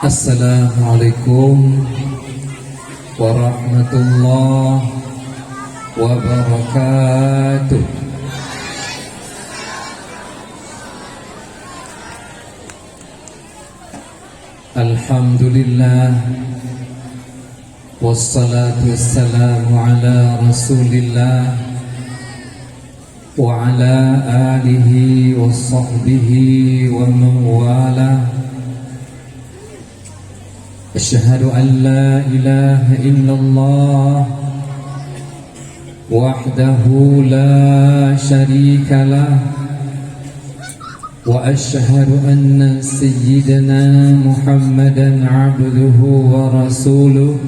Assalamualaikum warahmatullahi wabarakatuh. Alhamdulillah, wassalatu wassalamu ala rasulillah wa ala alihi wa sahbihi wa man wala. Asyhadu an la ilaha illallah wahdahu la syarika lah, wa asyhadu anna sayyidana Muhammadan abduhu wa rasuluh.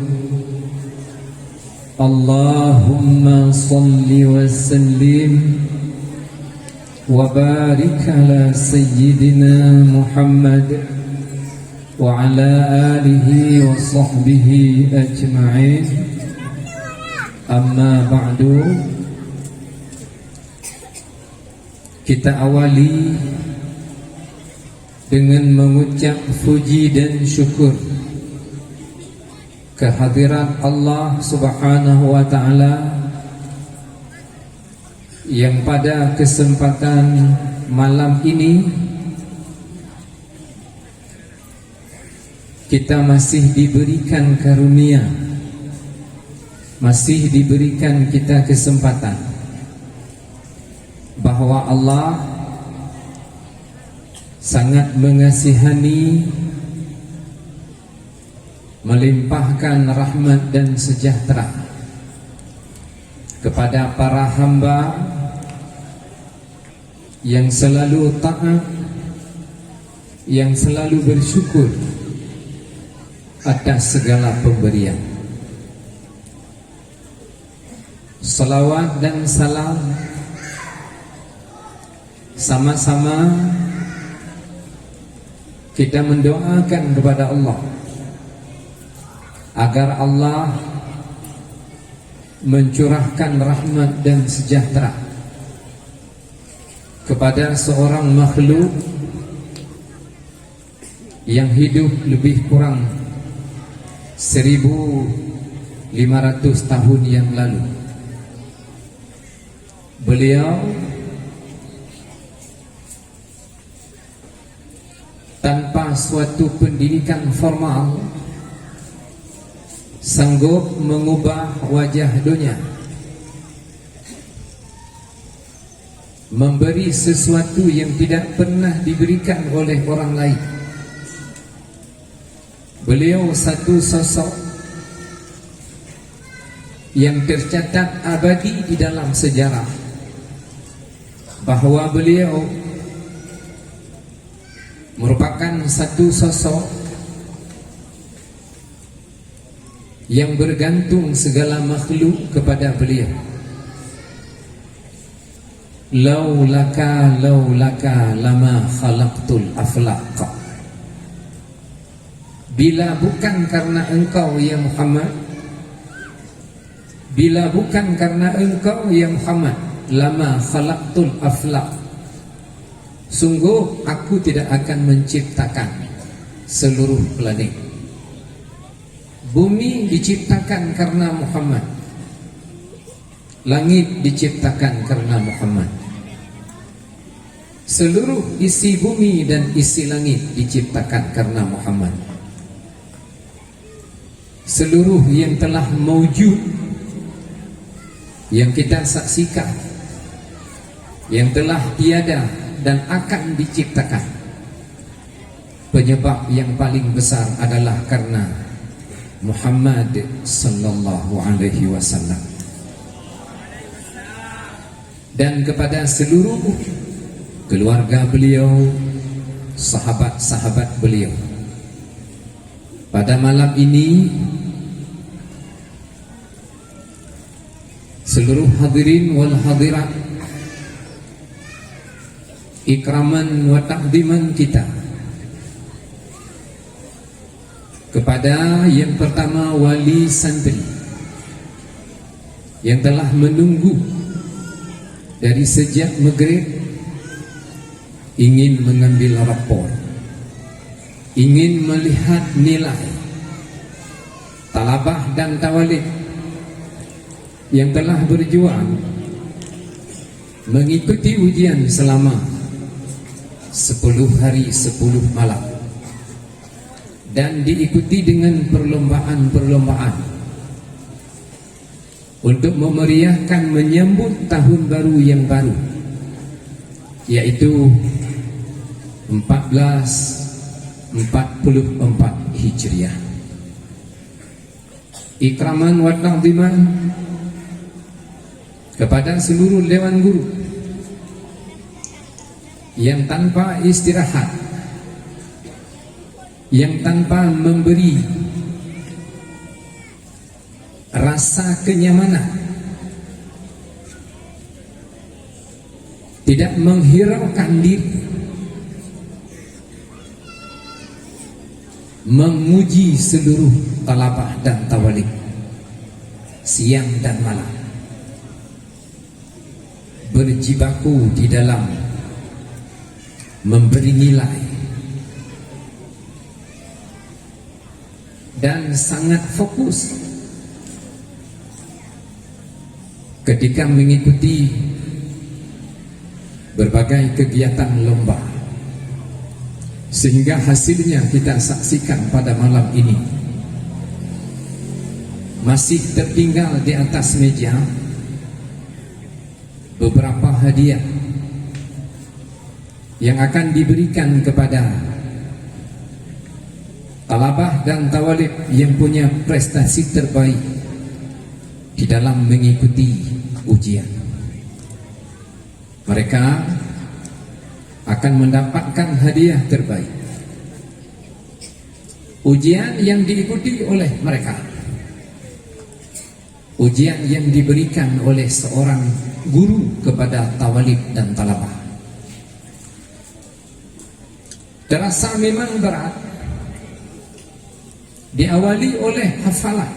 Allahumma salli wa sallim wa barik ala sayyidina Muhammad wa ala alihi wa sahbihi ajma'in. Amma ba'du. Kita awali dengan mengucap puji dan syukur kehadirat Allah Subhanahu wa ta'ala yang pada kesempatan malam ini kita masih diberikan karunia, masih diberikan kita kesempatan bahwa Allah sangat mengasihani, melimpahkan rahmat dan sejahtera kepada para hamba yang selalu taat, yang selalu bersyukur atas segala pemberian. Salawat dan salam sama-sama kita mendoakan kepada Allah agar Allah mencurahkan rahmat dan sejahtera kepada seorang makhluk yang hidup lebih kurang 1500 tahun yang lalu. Beliau tanpa suatu pendidikan formal sanggup mengubah wajah dunia, memberi sesuatu yang tidak pernah diberikan oleh orang lain. Beliau satu sosok yang tercatat abadi di dalam sejarah, bahwa beliau merupakan satu sosok yang bergantung segala makhluk kepada beliau. Laulaka lama khalaqtul aflaq. Bila bukan karena engkau ya Muhammad, bila bukan karena engkau ya Muhammad, lama khalaqtul aflaq, sungguh aku tidak akan menciptakan seluruh planet. Bumi diciptakan karena Muhammad, langit diciptakan karena Muhammad, seluruh isi bumi dan isi langit diciptakan karena Muhammad. Seluruh yang telah mewujud, yang kita saksikan, yang telah tiada dan akan diciptakan, penyebab yang paling besar adalah karena Muhammad sallallahu alaihi wasallam. Dan kepada seluruh keluarga beliau, sahabat-sahabat beliau, pada malam ini seluruh hadirin wal hadirat, ikraman wa takdiman kita kepada yang pertama wali santri yang telah menunggu dari sejak maghrib ingin mengambil rapor, ingin melihat nilai talabah dan tawalid yang telah berjuang mengikuti ujian selama 10 hari 10 malam dan diikuti dengan perlombaan-perlombaan untuk memeriahkan menyambut tahun baru yang baru, yaitu 1444 Hijriah. Ikraman wa ta'ziman kepada seluruh dewan guru yang tanpa istirahat, yang tanpa memberi rasa kenyamanan, tidak menghiraukan diri, menguji seluruh talabah dan tawalid siang dan malam, berjibaku di dalam memberi nilai dan sangat fokus ketika mengikuti berbagai kegiatan lomba, sehingga hasilnya kita saksikan pada malam ini. Masih tertinggal di atas meja beberapa hadiah yang akan diberikan kepada talabah dan tawalid yang punya prestasi terbaik di dalam mengikuti ujian. Mereka akan mendapatkan hadiah terbaik, ujian yang diikuti oleh mereka, ujian yang diberikan oleh seorang guru kepada tawalid dan talabah. Terasa memang berat, diawali oleh hafalan,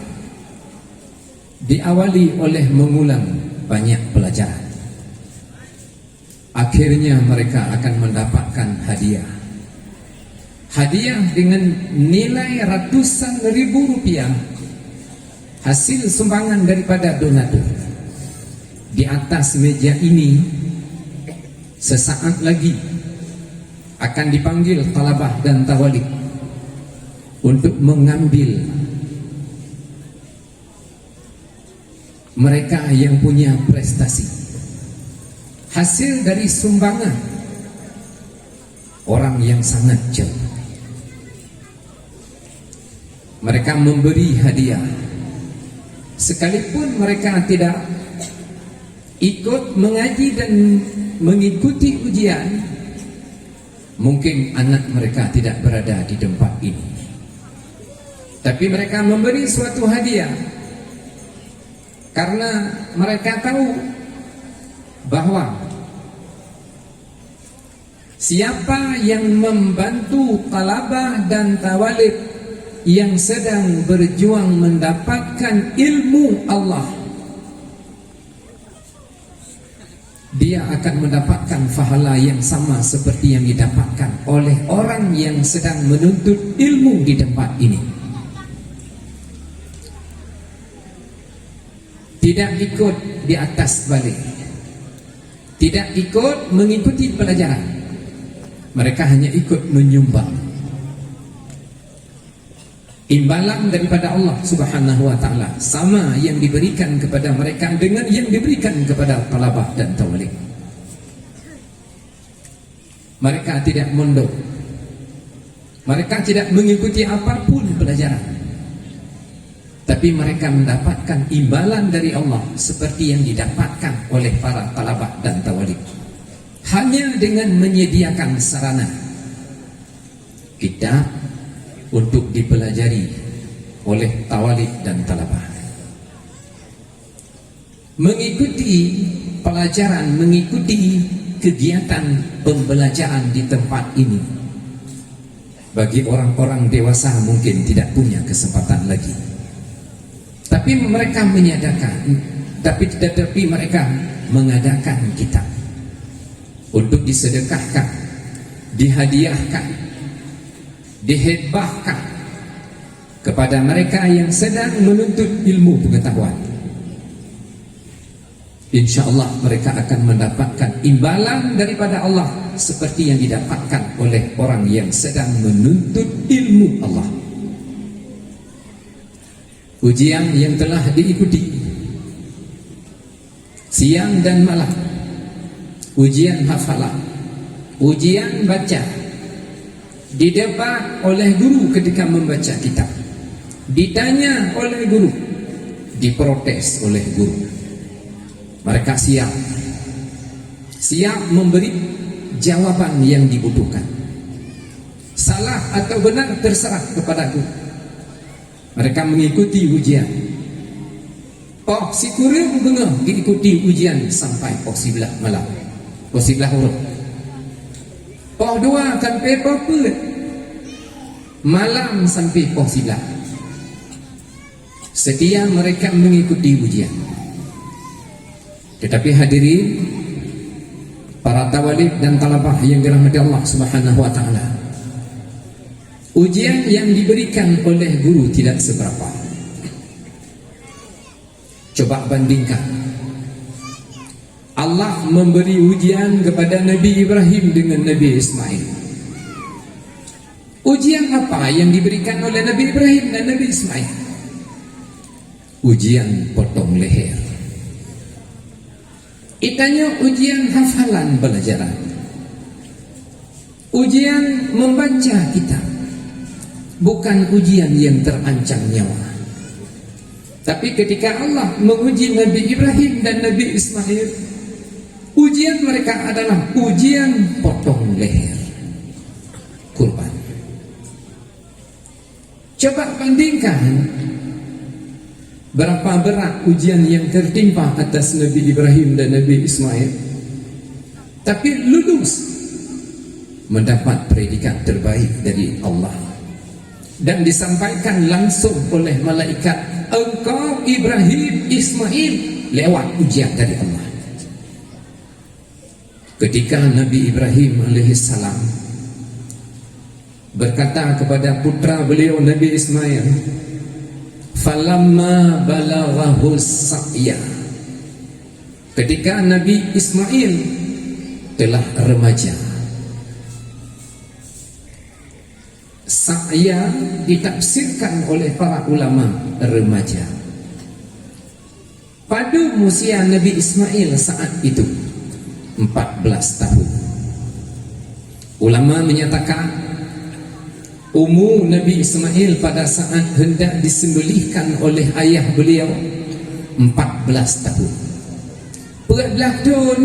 diawali oleh mengulang banyak pelajaran. Akhirnya mereka akan mendapatkan hadiah. Hadiah dengan nilai ratusan ribu rupiah, hasil sumbangan daripada donatur. Di atas meja ini sesaat lagi akan dipanggil talabah dan tawalid untuk mengambil mereka yang punya prestasi, hasil dari sumbangan orang yang sangat jauh. Mereka memberi hadiah sekalipun mereka tidak ikut mengaji dan mengikuti ujian. Mungkin anak mereka tidak berada di tempat ini, tapi mereka memberi suatu hadiah karena mereka tahu bahwa siapa yang membantu talabah dan tawalid yang sedang berjuang mendapatkan ilmu Allah, dia akan mendapatkan pahala yang sama seperti yang didapatkan oleh orang yang sedang menuntut ilmu di tempat ini. Tidak ikut di atas balik, tidak ikut mengikuti pelajaran, mereka hanya ikut menyumbang. Imbalan daripada Allah Subhanahu wa ta'ala sama yang diberikan kepada mereka dengan yang diberikan kepada talabah dan tawalid. Mereka tidak mondok, mereka tidak mengikuti apapun pelajaran, tapi mereka mendapatkan imbalan dari Allah seperti yang didapatkan oleh para talabah dan tawalid, hanya dengan menyediakan sarana kitab untuk dipelajari oleh tawalid dan talabah. Mengikuti pelajaran, mengikuti kegiatan pembelajaran di tempat ini, bagi orang-orang dewasa mungkin tidak punya kesempatan lagi, tapi mereka menyediakan, tetapi mereka mengadakan kitab untuk disedekahkan dihadiahkan, dihibahkan kepada mereka yang sedang menuntut ilmu pengetahuan. InsyaAllah mereka akan mendapatkan imbalan daripada Allah seperti yang didapatkan oleh orang yang sedang menuntut ilmu Allah. Ujian yang telah diikuti siang dan malam, ujian hafalan, ujian baca, didebat oleh guru ketika membaca kitab, ditanya oleh guru, diprotes oleh guru. Mereka siap memberi jawaban yang dibutuhkan. Salah atau benar terserah kepada guru. Mereka mengikuti ujian. Oh, si kurang dengar diikuti ujian sampai pos 11 malam, pos 11 huruf. Pos 2 sampai pos 4 malam sampai pos 11. Setia mereka mengikuti ujian. Tetapi hadirin, para tawalib dan talabah yang dirahmati Allah Subhanahu wa taala, ujian yang diberikan oleh guru tidak seberapa. Coba bandingkan, Allah memberi ujian kepada Nabi Ibrahim dengan Nabi Ismail. Ujian apa yang diberikan oleh Nabi Ibrahim dan Nabi Ismail? Ujian potong leher. Itanya ujian hafalan pelajaran, ujian membaca kitab, bukan ujian yang terancam nyawa. Tapi ketika Allah menguji Nabi Ibrahim dan Nabi Ismail, ujian mereka adalah ujian potong leher, kurban. Coba bandingkan berapa berat ujian yang tertimpa atas Nabi Ibrahim dan Nabi Ismail, tapi lulus, mendapat predikat terbaik dari Allah, dan disampaikan langsung oleh malaikat, engkau Ibrahim, Ismail lewat ujian dari Allah. Ketika Nabi Ibrahim alaihissalam berkata kepada putra beliau Nabi Ismail, falamma balaghahu sa'ya, ketika Nabi Ismail telah remaja. Sa'ya ditafsirkan oleh para ulama remaja. Pada usia Nabi Ismail saat itu 14 tahun. Ulama menyatakan umur Nabi Ismail pada saat hendak disembelihkan oleh ayah beliau 14 tahun. 14 tahun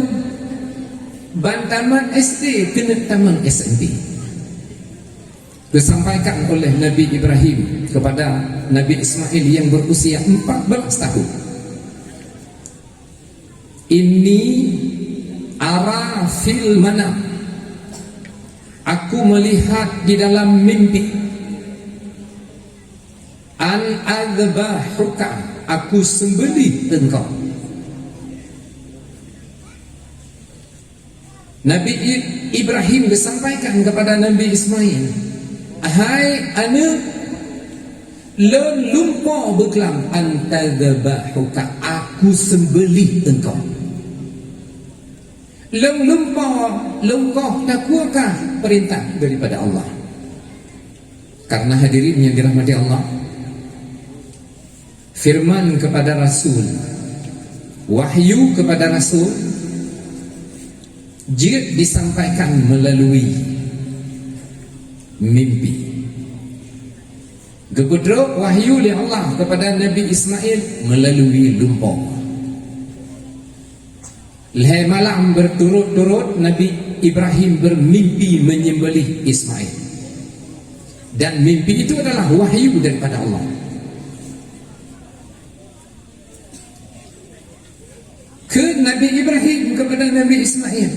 bantaman SD kena taman SMP. Disampaikan oleh Nabi Ibrahim kepada Nabi Ismail yang berusia 14 tahun. Inni ara fil manam, aku melihat di dalam mimpi, an adzbahuka, aku sembelih engkau. Nabi Ibrahim disampaikan kepada Nabi Ismail, hai anak, len lumpur berkelam, an adzbahuka, aku sembelih engkau. Lem lumpur lengkau takuakah perintah daripada Allah. Karena hadirin yang dirahmati Allah, firman kepada Rasul, wahyu kepada Rasul, jika disampaikan melalui mimpi. Kekudrat wahyu oleh Allah kepada Nabi Ismail melalui lumpur. Lehai malam berturut-turut Nabi Ibrahim bermimpi menyembelih Ismail, dan mimpi itu adalah wahyu daripada Allah. Ke Nabi Ibrahim kepada Nabi Ismail,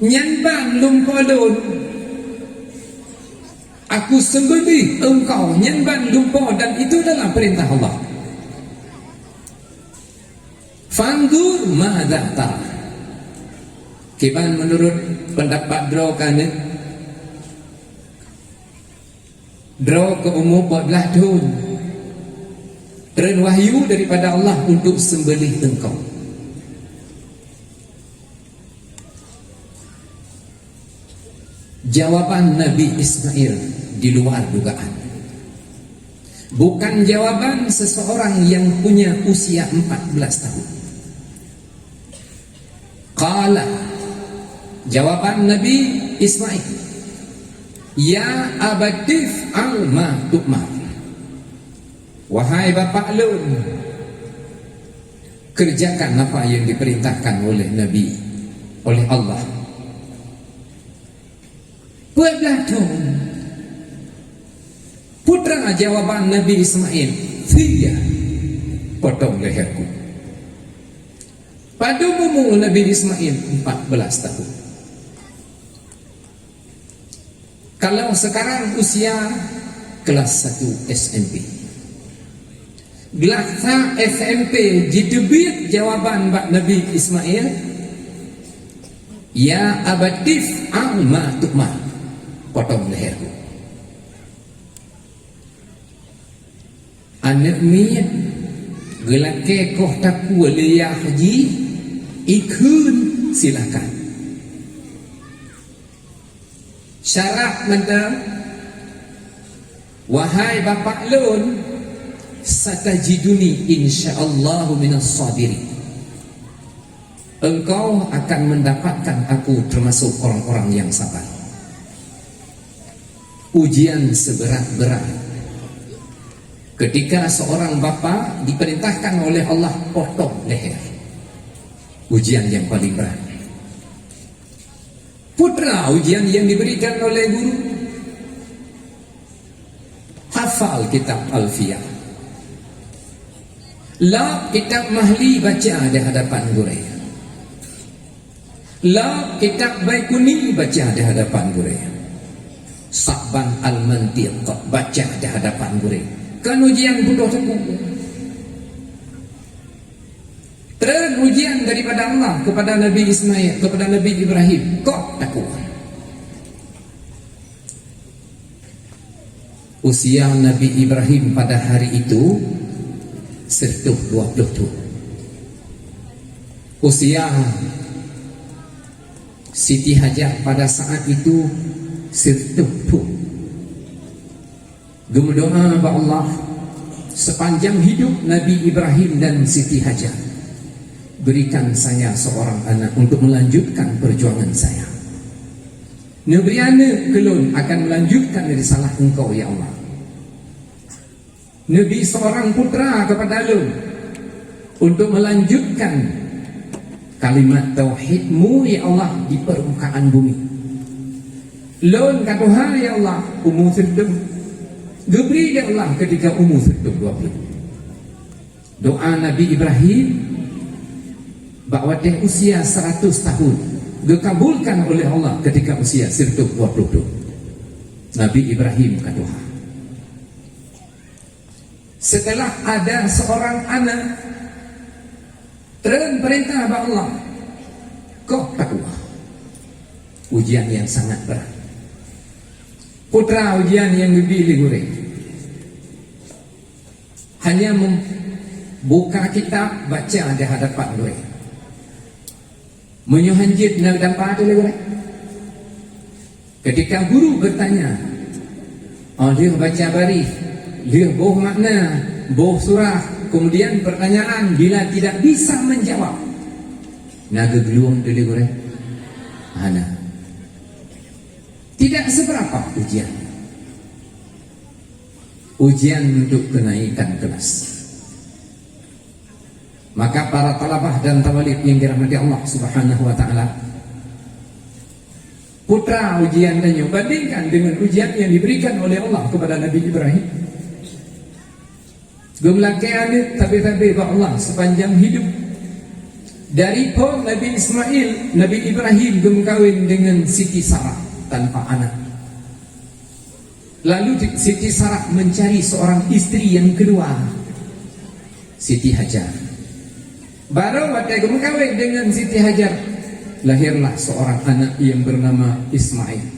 nyanban lumpalun, aku sembelih engkau, nyanban lumpur, dan itu adalah perintah Allah. Fandur madza tara, Kiban menurut pendapat draw kan draw ke umur 14 tahun turun wahyu daripada Allah untuk sembelih engkau. Jawaban Nabi Ismail di luar dugaan. Bukan jawaban seseorang yang punya usia 14 tahun. Qala, jawaban Nabi Ismail, ya abatif al ma tu'mar. Wahai bapa lun, kerjakan apa yang diperintahkan oleh Nabi, oleh Allah. Buatlah tahun. Putra jawaban Nabi Ismail, Fiyya, potong leherku. Pada umur Nabi Ismail 14 tahun. Kalau sekarang usia kelas 1 SMP, kelas SMP didebit jawaban Nabi Ismail, ya abatif al-ma tu'mar, potong leherku. Anak ni gelake koh taku liyah haji ikun silakan. Syarat mentah, wahai bapa lun, satajiduni insyaallahu minas sabirin. Engkau akan mendapatkan aku termasuk orang-orang yang sabar. Ujian seberat-berat ketika seorang bapa diperintahkan oleh Allah potong leher. Ujian yang paling berat. Putra, ujian yang diberikan oleh guru, hafal kitab Alfiyah, la kitab Mahli baca di hadapan guru, la kitab Baikuni baca di hadapan guru, Sakban Al-Mantiq baca di hadapan guru. Kan ujian butuh teguh. Terus ujian daripada Allah kepada Nabi Ismail, kepada Nabi Ibrahim, kok takwa. Usia Nabi Ibrahim pada hari itu 120 tahun. Usia Siti Hajar pada saat itu 100 tahun. Berdoa kepada Allah sepanjang hidup Nabi Ibrahim dan Siti Hajar, berikan saya seorang anak untuk melanjutkan perjuangan saya. Neberi anak kelun akan melanjutkan risalah engkau ya Allah. Nabi seorang putra kepada lu untuk melanjutkan kalimat tauhidmu ya Allah di permukaan bumi. Lun katuha ya Allah umur sedem geberi ya Allah ketika umur 20. Doa Nabi Ibrahim bahwa dia usia 100 tahun dikabulkan oleh Allah ketika usia 120 tahun. Nabi Ibrahim katuha. Setelah ada seorang anak terus perintah kepada Allah, kau katuha. Ujian yang sangat berat. Putra ujian yang dipilih gurih. Hanya membuka kitab baca di hadapan gurih. Menyuhanjit nak dapat oleh gurih. Ketika guru bertanya, dia baca bari, dia boh makna, boh surah, kemudian pertanyaan bila tidak bisa menjawab, naga geluang oleh gurih. Hana. Tidak seberapa ujian. Ujian untuk kenaikan kelas. Maka para talabah dan tawalib yang dirahmati Allah Subhanahu wa taala, putra ujian dan bandingkan dengan ujian yang diberikan oleh Allah kepada Nabi Ibrahim. Gemlakean tabi-tabi Allah sepanjang hidup. Dari pun Nabi Ismail, Nabi Ibrahim gemkawin dengan Siti Sarah tanpa anak. Lalu Siti Sarah mencari seorang istri yang kedua, Siti Hajar. Baru waktu gemkawin dengan Siti Hajar, lahirlah seorang anak yang bernama Ismail.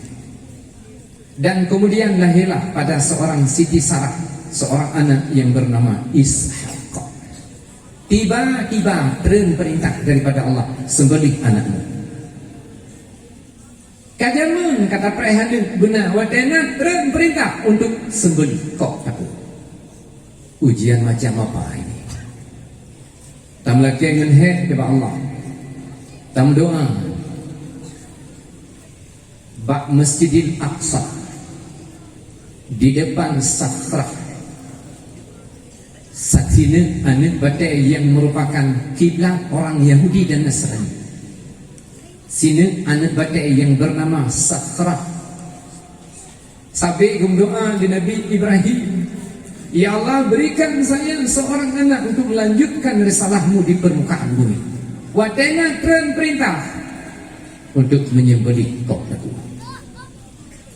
Dan kemudian lahirlah pada seorang Siti Sarah seorang anak yang bernama Ishaq. Tiba-tiba turun perintah daripada Allah, sembelih anakmu. Kajaman kata perihal benar, wadana turun perintah untuk sembelih kok aku. Ujian macam apa ini? Tam laki dengan kepada Allah. Tam doa. Bak Masjidil Aqsa, di depan Sakhrah, saksina anak batai yang merupakan kiblat orang Yahudi dan Nasrani. Sini anak batai yang bernama Sakhrah. Sampai doa di Nabi Ibrahim, ya Allah, berikan saya seorang anak untuk melanjutkan risalahmu di permukaan bumi. Wadana keren perintah untuk menyembelih kau aku.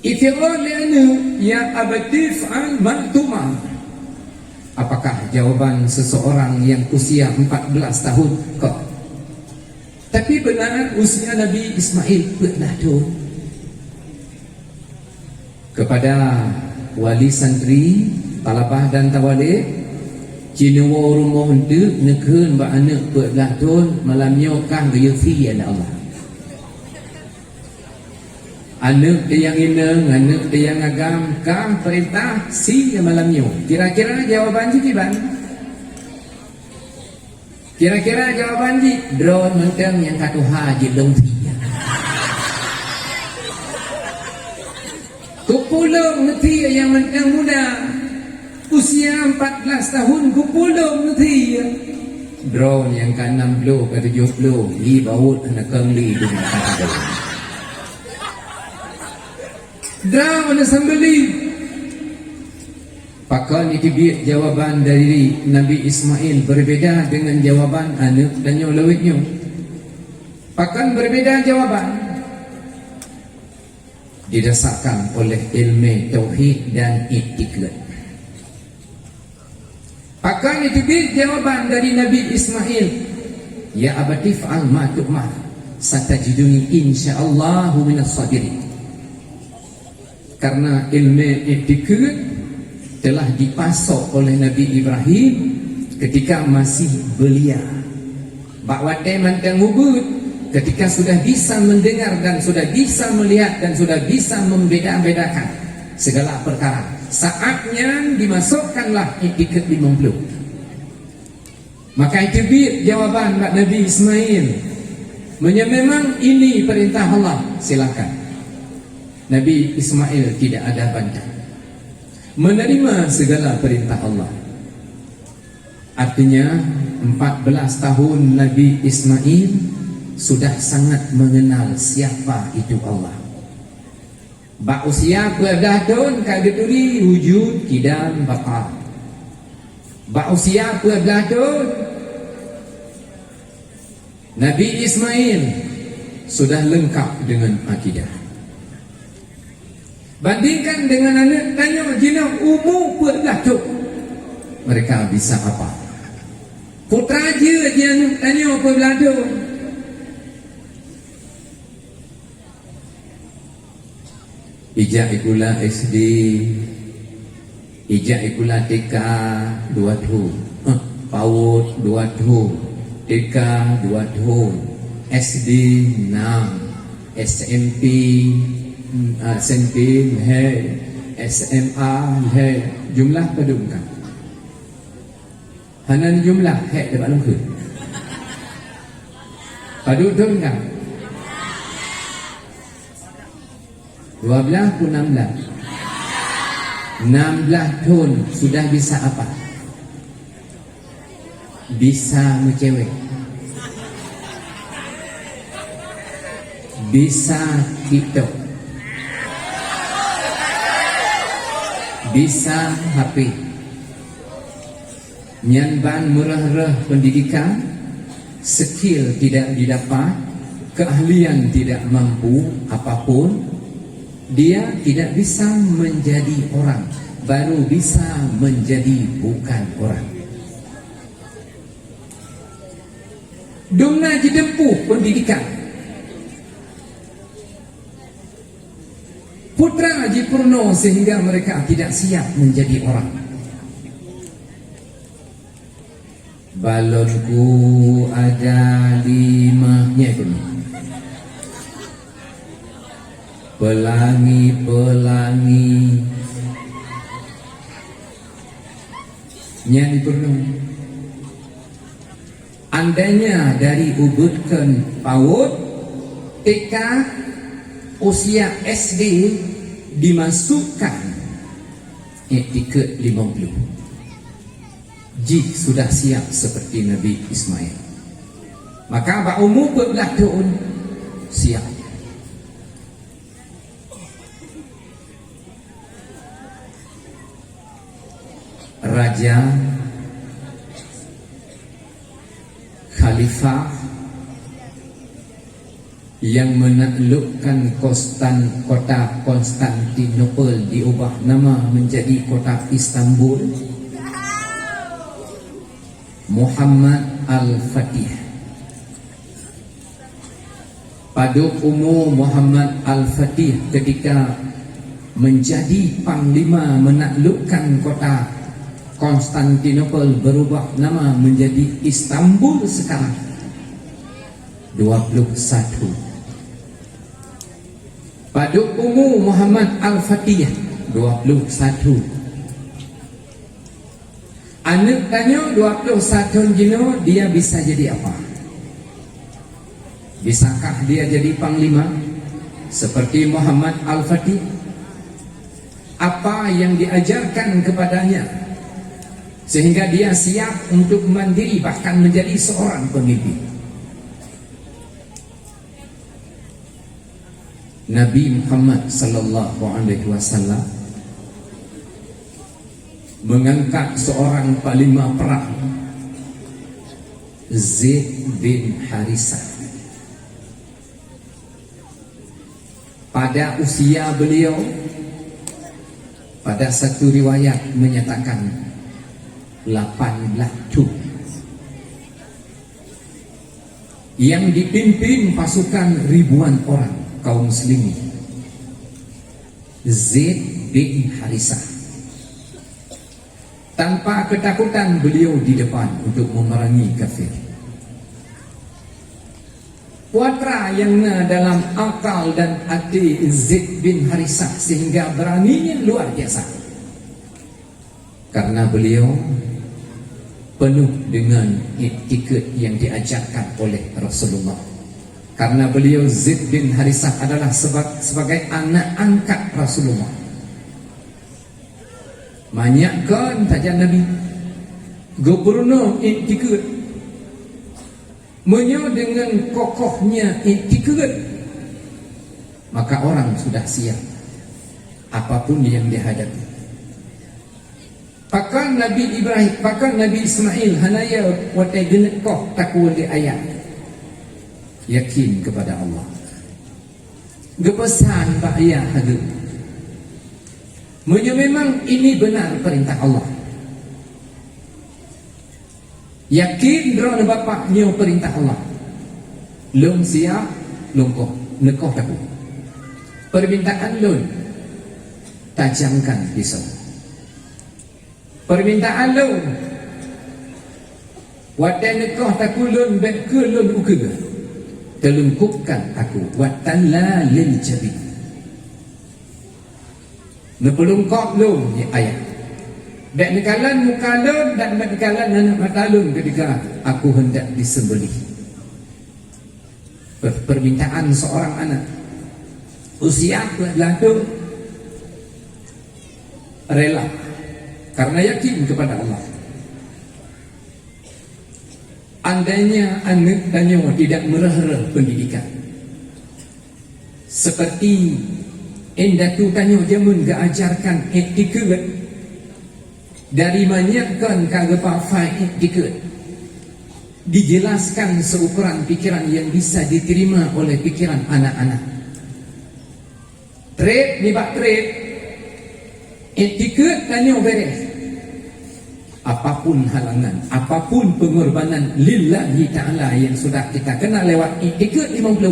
Ifirul li'anu ya abatif al-mantuma. Apakah jawaban seseorang yang usia 14 tahun kok? Tapi benar usia Nabi Ismail pernah tu. Kepada wali santri, talabah dan tawalik, Cinawa rumah untuk nekun ba anak pernah tu malam nyokah gayufi ya Allah. Anak dia yang inang, anak dia yang agam, kah perintah si malamnya. Kira-kira jawaban je kiban? Kira-kira jawaban je drone mentang yang kata haji lengsi. Kupulung nanti yang mentang muda, usia 14 tahun kupulung nanti. Drone yang ke 60 ke 70, li baut anak kengli dengan kata. Drama na sembeli. Pakal itu biar jawapan dari Nabi Ismail berbeza dengan jawapan anak dan nyolawitnya. Pakal berbeza jawapan didasarkan oleh ilmu tauhid dan itikad. Pakal itu biar jawapan dari Nabi Ismail, ya abati fa'al ma tu'mar satajiduni insyaallahu minas sabirin. Karena ilmu etikad telah dipasok oleh Nabi Ibrahim ketika masih belia. Bakwate mantang mubut ketika sudah bisa mendengar dan sudah bisa melihat dan sudah bisa membeda-bedakan segala perkara. Saatnya dimasukkanlah etikad 50. Maka itu jawaban Nabi Ismail. Memang ini perintah Allah, silakan. Nabi Ismail tidak ada bantah, menerima segala perintah Allah. Artinya 14 tahun Nabi Ismail sudah sangat mengenal siapa itu Allah. Bak usia berdah tahun kadeturi wujud kidam baqa. Bak usia berdah tahun Nabi Ismail sudah lengkap dengan akidah. Bandingkan dengan anak tanya jina umur berlah tu, mereka bisa apa? Putra je anak tanya apa beladu. Ijak ikula SD, ijak ikula TK 2 tahun, PAUD 2 tahun, TK 2 tahun, SD 6, SMP SMP hai, SMA hai, jumlah pedungkan. Hanan jumlah hai dapat lengkap. Padudun kan? 12 pun 16. 16 tahun sudah bisa apa? Bisa mencewek. Bisa TikTok. Bisa HP. Nyanban murah-murah pendidikan, skill tidak didapat, keahlian tidak mampu apapun, dia tidak bisa menjadi orang, baru bisa menjadi bukan orang. Dona jedempuh pendidikan, Putra Haji Purno sehingga mereka tidak siap menjadi orang. Balonku ada 5 itu. Pelangi-pelangi Nyanyi Purno. Andainya dari ubudkan PAUD, TK, usia SD dimasukkan etiket 50, jik sudah siap seperti Nabi Ismail, maka bak umur 14 tahun siap. Raja, Khalifah yang menaklukkan kota Konstantinopel diubah nama menjadi kota Istanbul, Muhammad Al-Fatih. Pada umur Muhammad Al-Fatih ketika menjadi panglima menaklukkan kota Konstantinopel berubah nama menjadi Istanbul sekarang, 21. Pada umur Muhammad Al-Fatih 21. Anak tanya 21 jino dia bisa jadi apa? Bisakah dia jadi panglima seperti Muhammad Al-Fatih? Apa yang diajarkan kepadanya sehingga dia siap untuk mandiri bahkan menjadi seorang pemimpin? Nabi Muhammad sallallahu alaihi wasallam mengangkat seorang panglima perang, Zaid bin Harisah. Pada usia beliau, pada satu riwayat menyatakan 18 tahun, yang dipimpin pasukan ribuan orang kaum muslimin, Zaid bin Harisah. Tanpa ketakutan beliau di depan untuk memerangi kafir. Putra yang dalam akal dan hati Zaid bin Harisah sehingga beraninya luar biasa, karena beliau penuh dengan etiket yang diajarkan oleh Rasulullah. Karena beliau Zaid bin Harisah adalah sebagai anak angkat Rasulullah. Banyakkan saja Nabi gubernur etiket, menyo dengan kokohnya etiket, maka orang sudah siap apapun yang dihadapi. Pakan Nabi Ibrahim, pakan Nabi Ismail hanaya watai genekoh takul di ayat, yakin kepada Allah. Gepesan pak ayah hadu, memang ini benar perintah Allah. Yakin drone bapaknya perintah Allah. Lung siap, lungkoh, nekoh taku. Permintaan lun, tajamkan pisau. Permintaan lun, wadah nekoh taku lun ke lun ukuga. Telungkupkan aku, watalla lil jabin. Nepelungkop lun ya ayat. Dan nekalan muka lun dan nekalan anak mata lun ketika aku hendak disembelih. Permintaan seorang anak usia 18 tahun, rela karena yakin kepada Allah. Andainya anak tanya tidak merah-rah pendidikan, seperti Endatu tanya jamun ajarkan etiket, dari banyakkan kagapa etiket dijelaskan seukuran pikiran yang bisa diterima oleh pikiran anak-anak. Trade ni bak trade, etiket tanya beres. Apapun halangan, apapun pengorbanan lillahi ta'ala yang sudah kita kenal lewat etiket 50,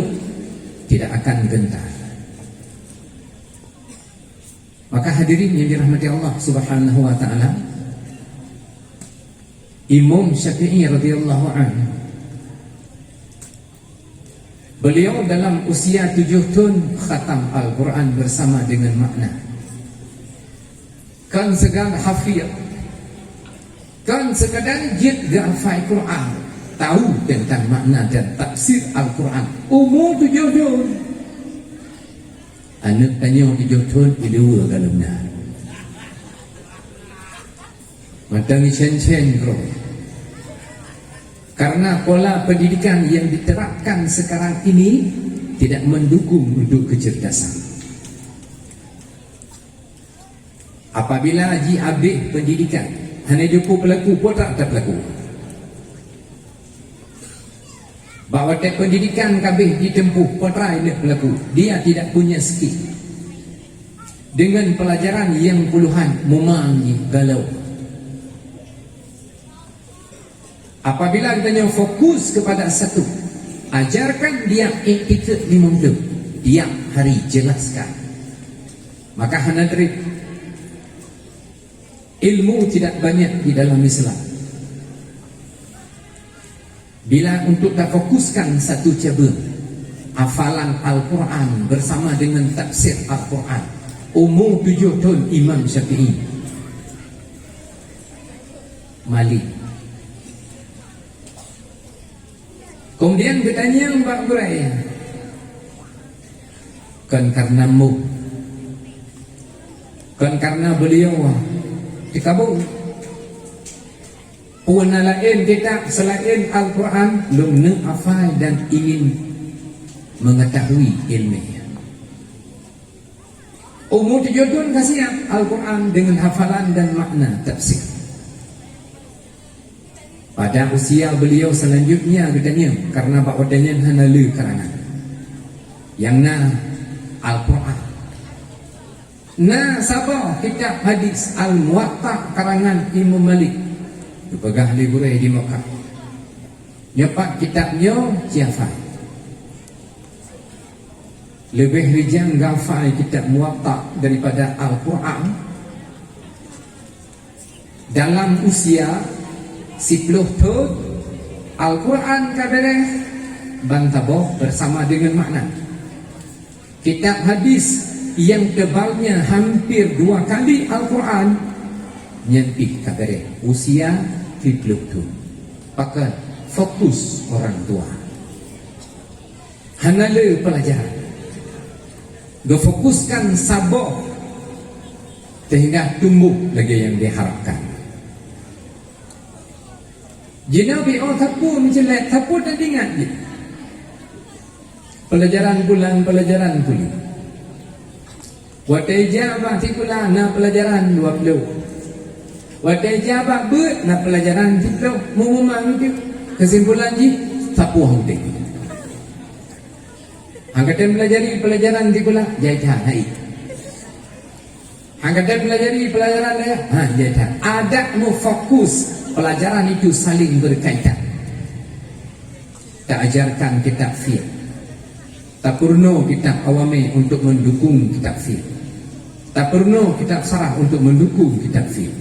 tidak akan gentar. Maka hadirin yang dirahmati Allah Subhanahu wa taala, Imam Syafi'i radhiyallahu anhu, beliau dalam usia 7 tahun khatam Al-Quran bersama dengan makna. Kan segan hafiz, kan sekadar jid hafal Quran, tahu tentang makna dan tafsir Al-Quran. Umur 7 tahun. Anak tanya 7 tahun dua kalau benar. Mata ni cen-cen bro. Karena pola pendidikan yang diterapkan sekarang ini tidak mendukung untuk kecerdasan. Apabila haji habis pendidikan, hanya jumpa pelaku pun tak ada pelaku. Bahawa tek pendidikan habis ditempuh potrai nak pelaku, dia tidak punya skill. Dengan pelajaran yang puluhan memanggil galau. Apabila kita fokus kepada satu, ajarkan dia etika 5 tiap hari jelaskan, maka hana terima. Ilmu tidak banyak di dalam Islam. Bila untuk tak fokuskan satu cabang, hafalan Al-Quran bersama dengan tafsir Al-Quran, umur 7 tahun Imam Syafi'i malik. Kemudian bertanya Mbak Burai, kan karena kan karena beliau dikabul. Puan lain kita selain Al-Quran belum hafal dan ingin mengetahui ilmunya. Umur 7 tahun kasih Al-Quran dengan hafalan dan makna tafsir. Pada usia beliau selanjutnya katanya, karena Pak Wadanya hanalu karangan yang Al-Quran. Sabah kitab hadis Al-Muwatta karangan Imam Malik, dipegah liburai di Mekah. Nyepak kitabnya siapa? Lebih rijang gafai kitab Muwatta daripada Al-Quran. Dalam usia 10 tahun Al-Quran kabareh bantaboh bersama dengan makna. Kitab hadis yang tebalnya hampir 2 kali Al-Quran nyempih kabareh usia 10 tahun. Pakai fokus orang tua, hanale pelajaran, gefokuskan sabar sehingga tumbuh lagi yang diharapkan. Jinabi tapu menjelek, tapu dan ingat je. Pelajaran bulan, pelajaran kulit. Watejabah tikulah na pelajaran 20. Watejabah ber na pelajaran 30. Mumumang itu kesimpulan je tapu hangtik. Angkatan pelajari pelajaran tikulah jahit naik. Angkatan pelajari pelajaran jahit. Ada mu fokus. Pelajaran itu saling berkaitan. Tak ajarkan kitab fiqh, tak perlu kitab awami untuk mendukung kitab fiqh, tak perlu kitab sarah untuk mendukung kitab fiqh.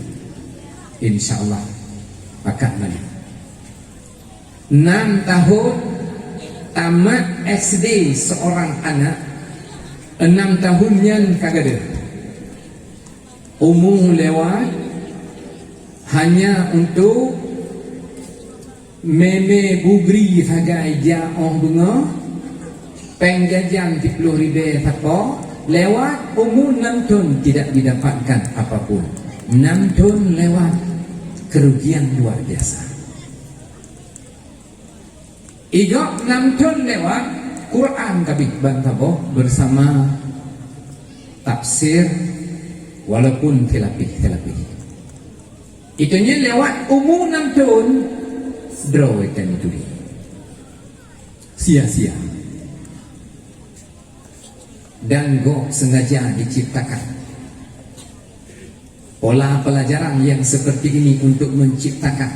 InsyaAllah akan balik 6 tahun tamat SD seorang anak, 6 tahunnya kagak ada. Umur lewat hanya untuk meme bugri hagai jaong bunga penggajian 10 ribu tako lewat. Umur 6 tahun tidak didapatkan apapun. 6 tahun lewat, kerugian luar biasa. Igok 6 tahun lewat, Quran kabit bantaboh bersama tafsir walaupun telapih. Itunya lewat umur 6 tahun, draw ikan itu dia. Sia-sia. Dan go sengaja diciptakan pola pelajaran yang seperti ini untuk menciptakan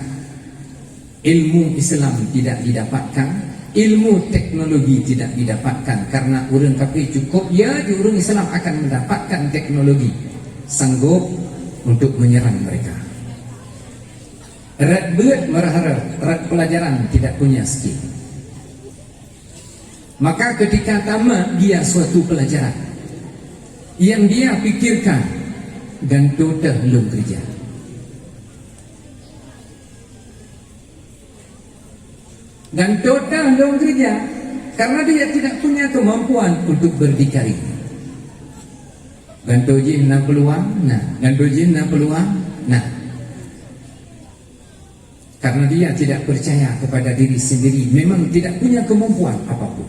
ilmu Islam tidak didapatkan, ilmu teknologi tidak didapatkan. Karena orang kafir cukup ya di orang Islam akan mendapatkan teknologi, sanggup untuk menyerang mereka. Erat beut merahara, erat pelajaran tidak punya skill. Maka ketika tamat dia suatu pelajaran, yang dia pikirkan gantung belum kerja. Gantung belum kerja karena dia tidak punya kemampuan untuk berdikari. Gantung jin nak peluang, gantung jin nak peluang, karena dia tidak percaya kepada diri sendiri, memang tidak punya kemampuan apapun.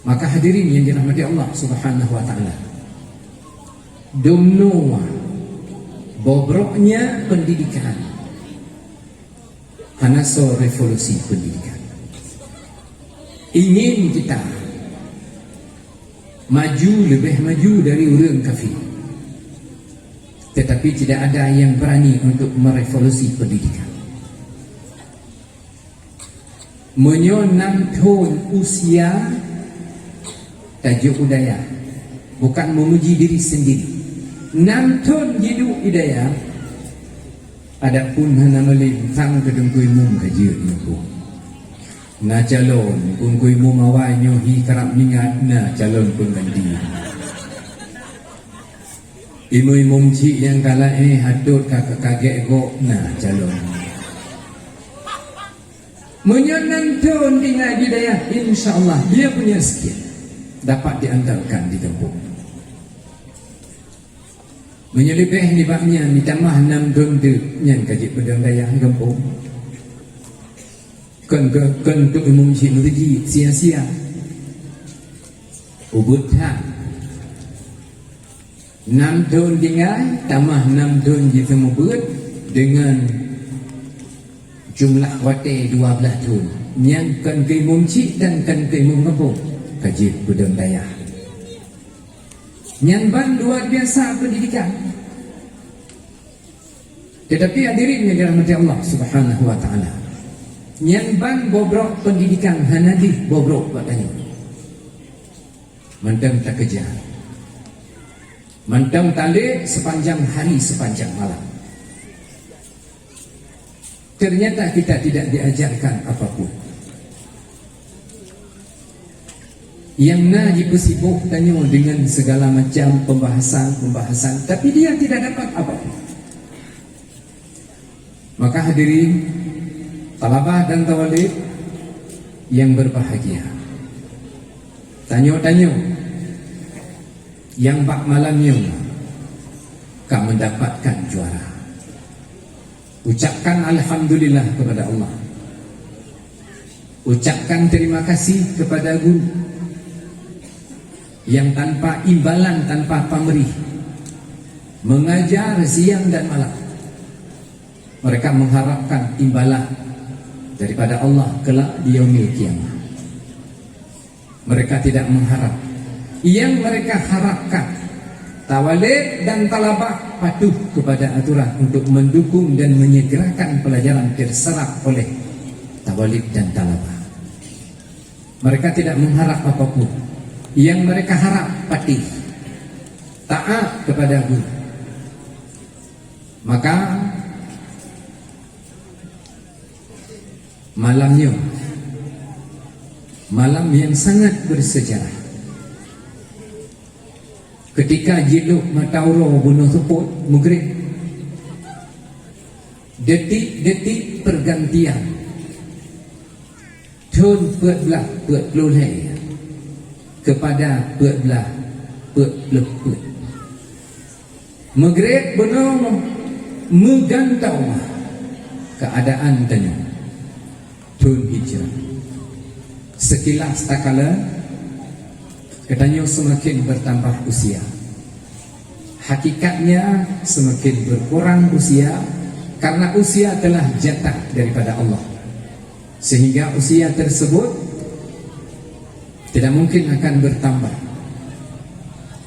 Maka hadirin yang dirahmati Allah Subhanahu wa taala, domnoa bobroknya pendidikan, hanaso revolusi pendidikan. Ingin kita maju, lebih maju dari orang kafir, tetapi tidak ada yang berani untuk merevolusi pendidikan. Menyonam tahun usia tajuk udaya, bukan memuji diri sendiri. 6 tahun hidup hidayah, adapun hana melintang ke dengkui mum kajiut nuku. Na calon pun kui mum awai nyohi kerap mingat, na calon pun ganti. Imu-imu cik yang kalah hadut kakak kaget kok, nah calon. Menyonang tahun tinggal hidayah, insyaAllah dia punya skill, dapat diandalkan di tempuh. Menyelipih nibaknya ditambah 6 tahun yang kaji pedang daya gempung. Kan untuk umum cik merji sia-sia. Ubud hak 6 tahun tinggal tambah 6 tahun kita mubut dengan jumlah wate 12 tahun yang kan ke mumcik dan kan ke mumgabung kaji pedang daya. Nyamban luar biasa pendidikan. Tetapi hadirin yang dirahmati Allah Subhanahu wa taala, nyamban bobrok pendidikan hanadi bobrok katanya. Mantang tak kejar, mantang talik sepanjang hari sepanjang malam. Ternyata kita tidak diajarkan apapun. Yang na dipesibuk tanya dengan segala macam pembahasan, tapi dia tidak dapat apapun. Maka hadirin talabah dan tawalib yang berbahagia, tanyo-tanyo yang bak malamnya kau mendapatkan juara. Ucapkan alhamdulillah kepada Allah, ucapkan terima kasih kepada guru yang tanpa imbalan, tanpa pamrih mengajar siang dan malam. Mereka mengharapkan imbalan daripada Allah kelak di yaumil qiyamah. Mereka tidak mengharap. Yang mereka harapkan tawalib dan talabah patuh kepada aturan untuk mendukung dan menyegerakan pelajaran terserap oleh tawalib dan talabah. Mereka tidak mengharap apapun. Yang mereka harap patuh, taat kepada guru. Maka malamnya, malam yang sangat bersejarah, ketika jiluk matauro bunuh teput maghrib, detik-detik pergantian tahun 14 kepada 14 maghrib bunuh menggantau keadaan tanya tahun hijrah. Sekilas tak kala katanya semakin bertambah usia, hakikatnya semakin berkurang usia, karena usia telah jatah daripada Allah, sehingga usia tersebut tidak mungkin akan bertambah.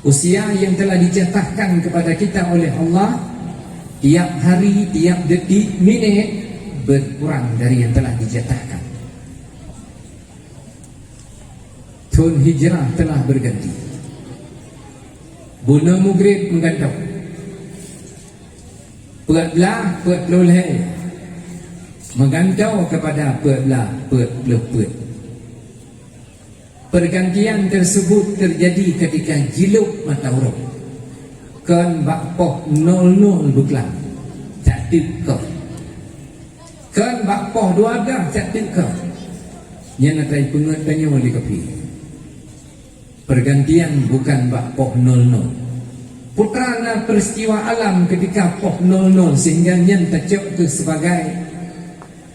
Usia yang telah dijatahkan kepada kita oleh Allah, tiap hari, tiap detik, minit berkurang dari yang telah dijatahkan. Tahun hijrah telah berganti. Bunuh mugrib menggantung. Puat belah, puat loleh menggantau kepada puat belah, puat leput. Pergantian tersebut terjadi ketika jiluk mata huruf. Kan bakpoh 00 buklang tak tikau. Kan bakpoh 12 tak tikau. Yang natai pengat tanya oleh kapi. Pergantian bukan bakpoh 00. Putrana peristiwa alam ketika poh 00 sehingga yang tercok ke sebagai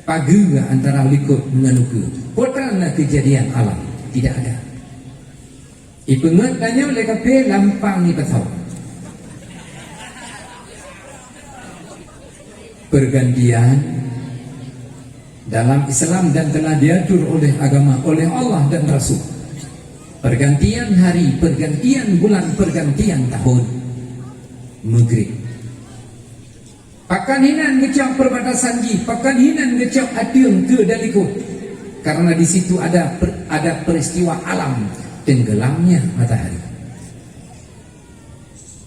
pagu antara likut dengan luka. Putrana kejadian alam tidak ada. Ipengat tanya oleh kapi lampang ni pasal. Pergantian dalam Islam dan telah diatur oleh agama, oleh Allah dan Rasul. Pergantian hari, pergantian bulan, pergantian tahun maghrib. Pakan hinan ngecap perbatasan ji, pakan hinan ngecap atiung ke dalikut. Karena di situ ada peristiwa alam tenggelamnya matahari.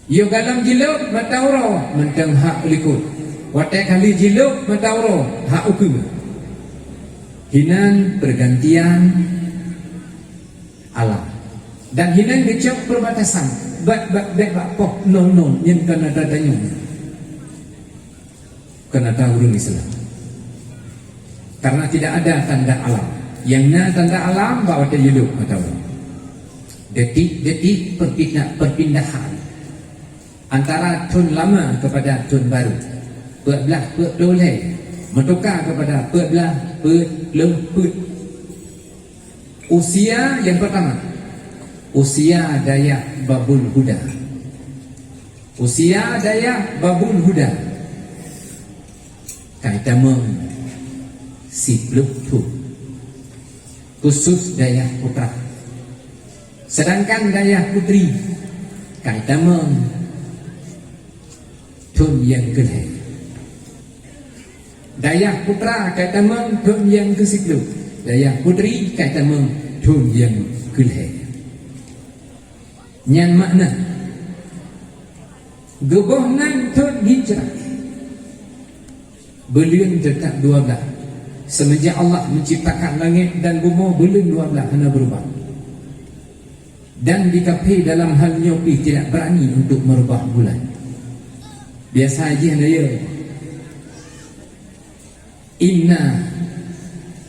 Yo galam jiluk matauro mentang hak likut. Watak kali jiluk matauro hak ukum. Hinan pergantian alam dan hinan ngecap perbatasan. Bak poh 00 yang kena dadanya. Kena tahu urung Islam. Karena tidak ada tanda alam. Yang na tanda alam bawa dia jiluk matauro. Detik-detik perpindahan antara tun lama kepada tun baru. Puat belah, puat loleh mentukar kepada puat belah, puat lemput. Usia yang pertama, usia Dayak Babul Huda. Usia Dayak Babul Huda. Kaitamang si Bluktu khusus Dayak Putra. Sedangkan Dayak Putri Kaitamang Tun yang kelih. Dayak Putra Kaitamang Tun yang ke-10. Dayak Putri Kaitamang Tun yang kelih. Yang makna Gebohnan Tun hijrah Belum tetap 12. Semenjak Allah menciptakan langit dan bumi belum 12 hanya berubah. Dan dikapi dalam hal nyopi tidak berani untuk merubah bulan. Biasa aja dia. Inna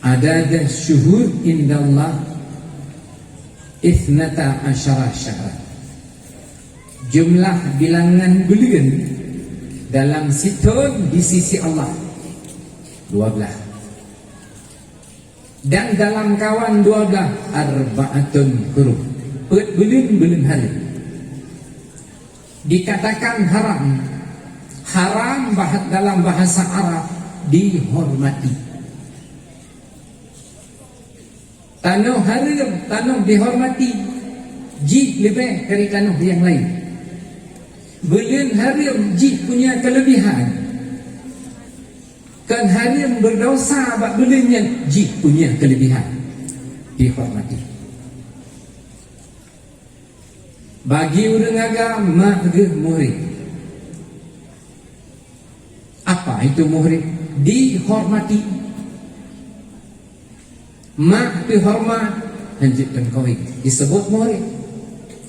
adada syuhur indallah ithnata asyara syahra. Jumlah bilangan bulan dalam situn di sisi Allah 12. Dan dalam kawan 12 arba'atun huruf. Belum hari. Dikatakan haram. Haram dalam bahasa Arab dihormati. Tanuh haram, tanuh dihormati. Jid lebih dari tanuh yang lain. Bulan haram jid punya kelebihan. Kan haram berdosa bak bulan yang jid punya kelebihan. Dihormati. Bagi orang agama muhrim. Apa itu muhrim? Dihormati. Mak dihormat lanjutkan kawin disebut muhrim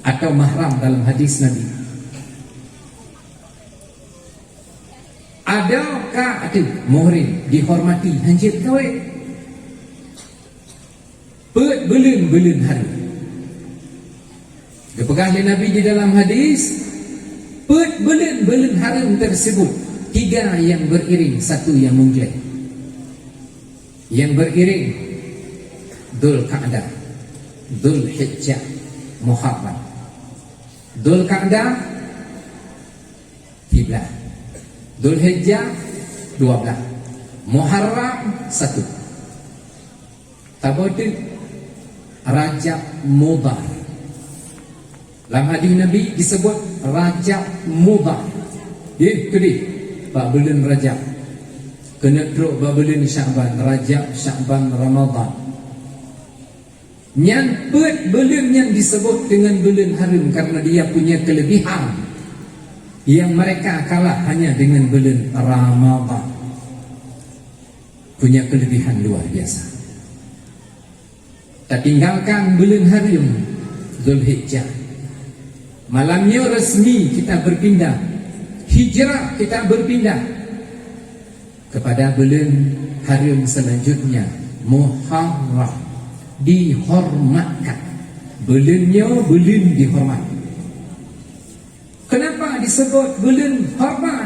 atau mahram dalam hadis Nabi. Adakah itu muhrim dihormati lanjut kawin? Belum hari. Dipegah oleh Nabi di dalam hadis, belum haram tersebut 3 yang beriring, 1 yang mungkin. Yang beriring Dzul Qa'dah, Dzul Hijjah, Muharram. Dzul Qa'dah 13, Dzul Hijjah 12, Muharram 1. Tabut Rajab Mudhar. Dalam hadis Nabi disebut Rajab Mudhar. Kedih Pak bulan Rajab. Kena teruk bulan Syaban, Rajab, Syaban, Ramadan. Nyangkut bulan yang disebut dengan bulan haram karena dia punya kelebihan yang mereka kalah hanya dengan bulan Ramadan. Punya kelebihan luar biasa. Tak tinggalkan bulan haram Zulhijjah. Malamnya resmi kita berpindah, hijrah kita berpindah kepada bulan haram selanjutnya, Muharram. Dihormatkan. Bulannya bulan dihormat. Kenapa disebut bulan hormat?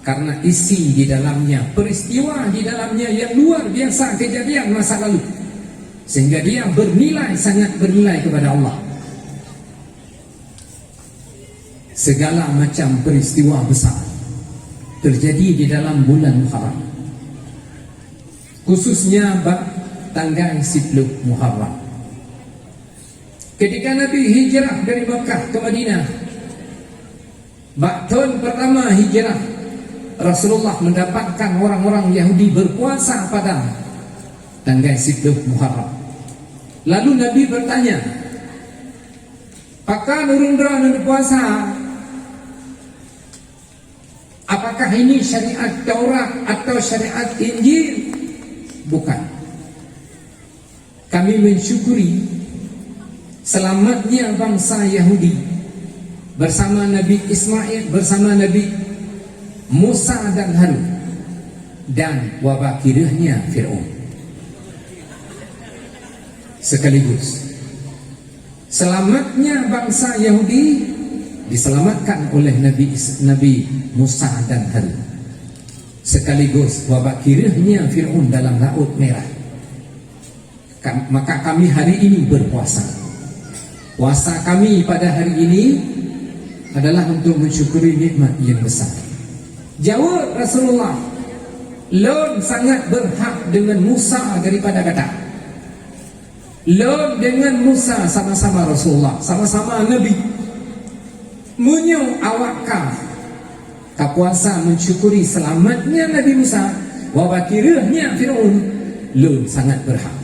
Karena isi di dalamnya, peristiwa di dalamnya yang luar biasa kejadian masa lalu, sehingga dia bernilai, sangat bernilai kepada Allah. Segala macam peristiwa besar terjadi di dalam bulan Muharram, khususnya tanggal 10 Muharram. Ketika Nabi hijrah dari Makkah ke Madinah, tahun pertama hijrah, Rasulullah mendapatkan orang-orang Yahudi berpuasa pada tanggal 10 Muharram. Lalu Nabi bertanya, "Apakah nurundra dan puasa? Apakah ini syariat Taurat atau syariat Injil?" Bukan. Kami mensyukuri selamatnya bangsa Yahudi bersama Nabi Ismail, bersama Nabi Musa dan Harun, dan wabakirahnya Fir'aun. Sekaligus selamatnya bangsa Yahudi diselamatkan oleh Nabi Musa dan Harun, sekaligus wabakirahnya Fir'aun dalam Laut Merah. Maka kami hari ini berpuasa. Puasa kami pada hari ini adalah untuk mensyukuri nikmat yang besar. Jawab Rasulullah, "Lon sangat berhak dengan Musa daripada kata." Lon dengan Musa sama-sama Rasulullah, sama-sama Nabi. Munyo awakkah kapuasa mensyukuri selamatnya Nabi Musa, wabakirahnya Fir'aun. Lon sangat berhak.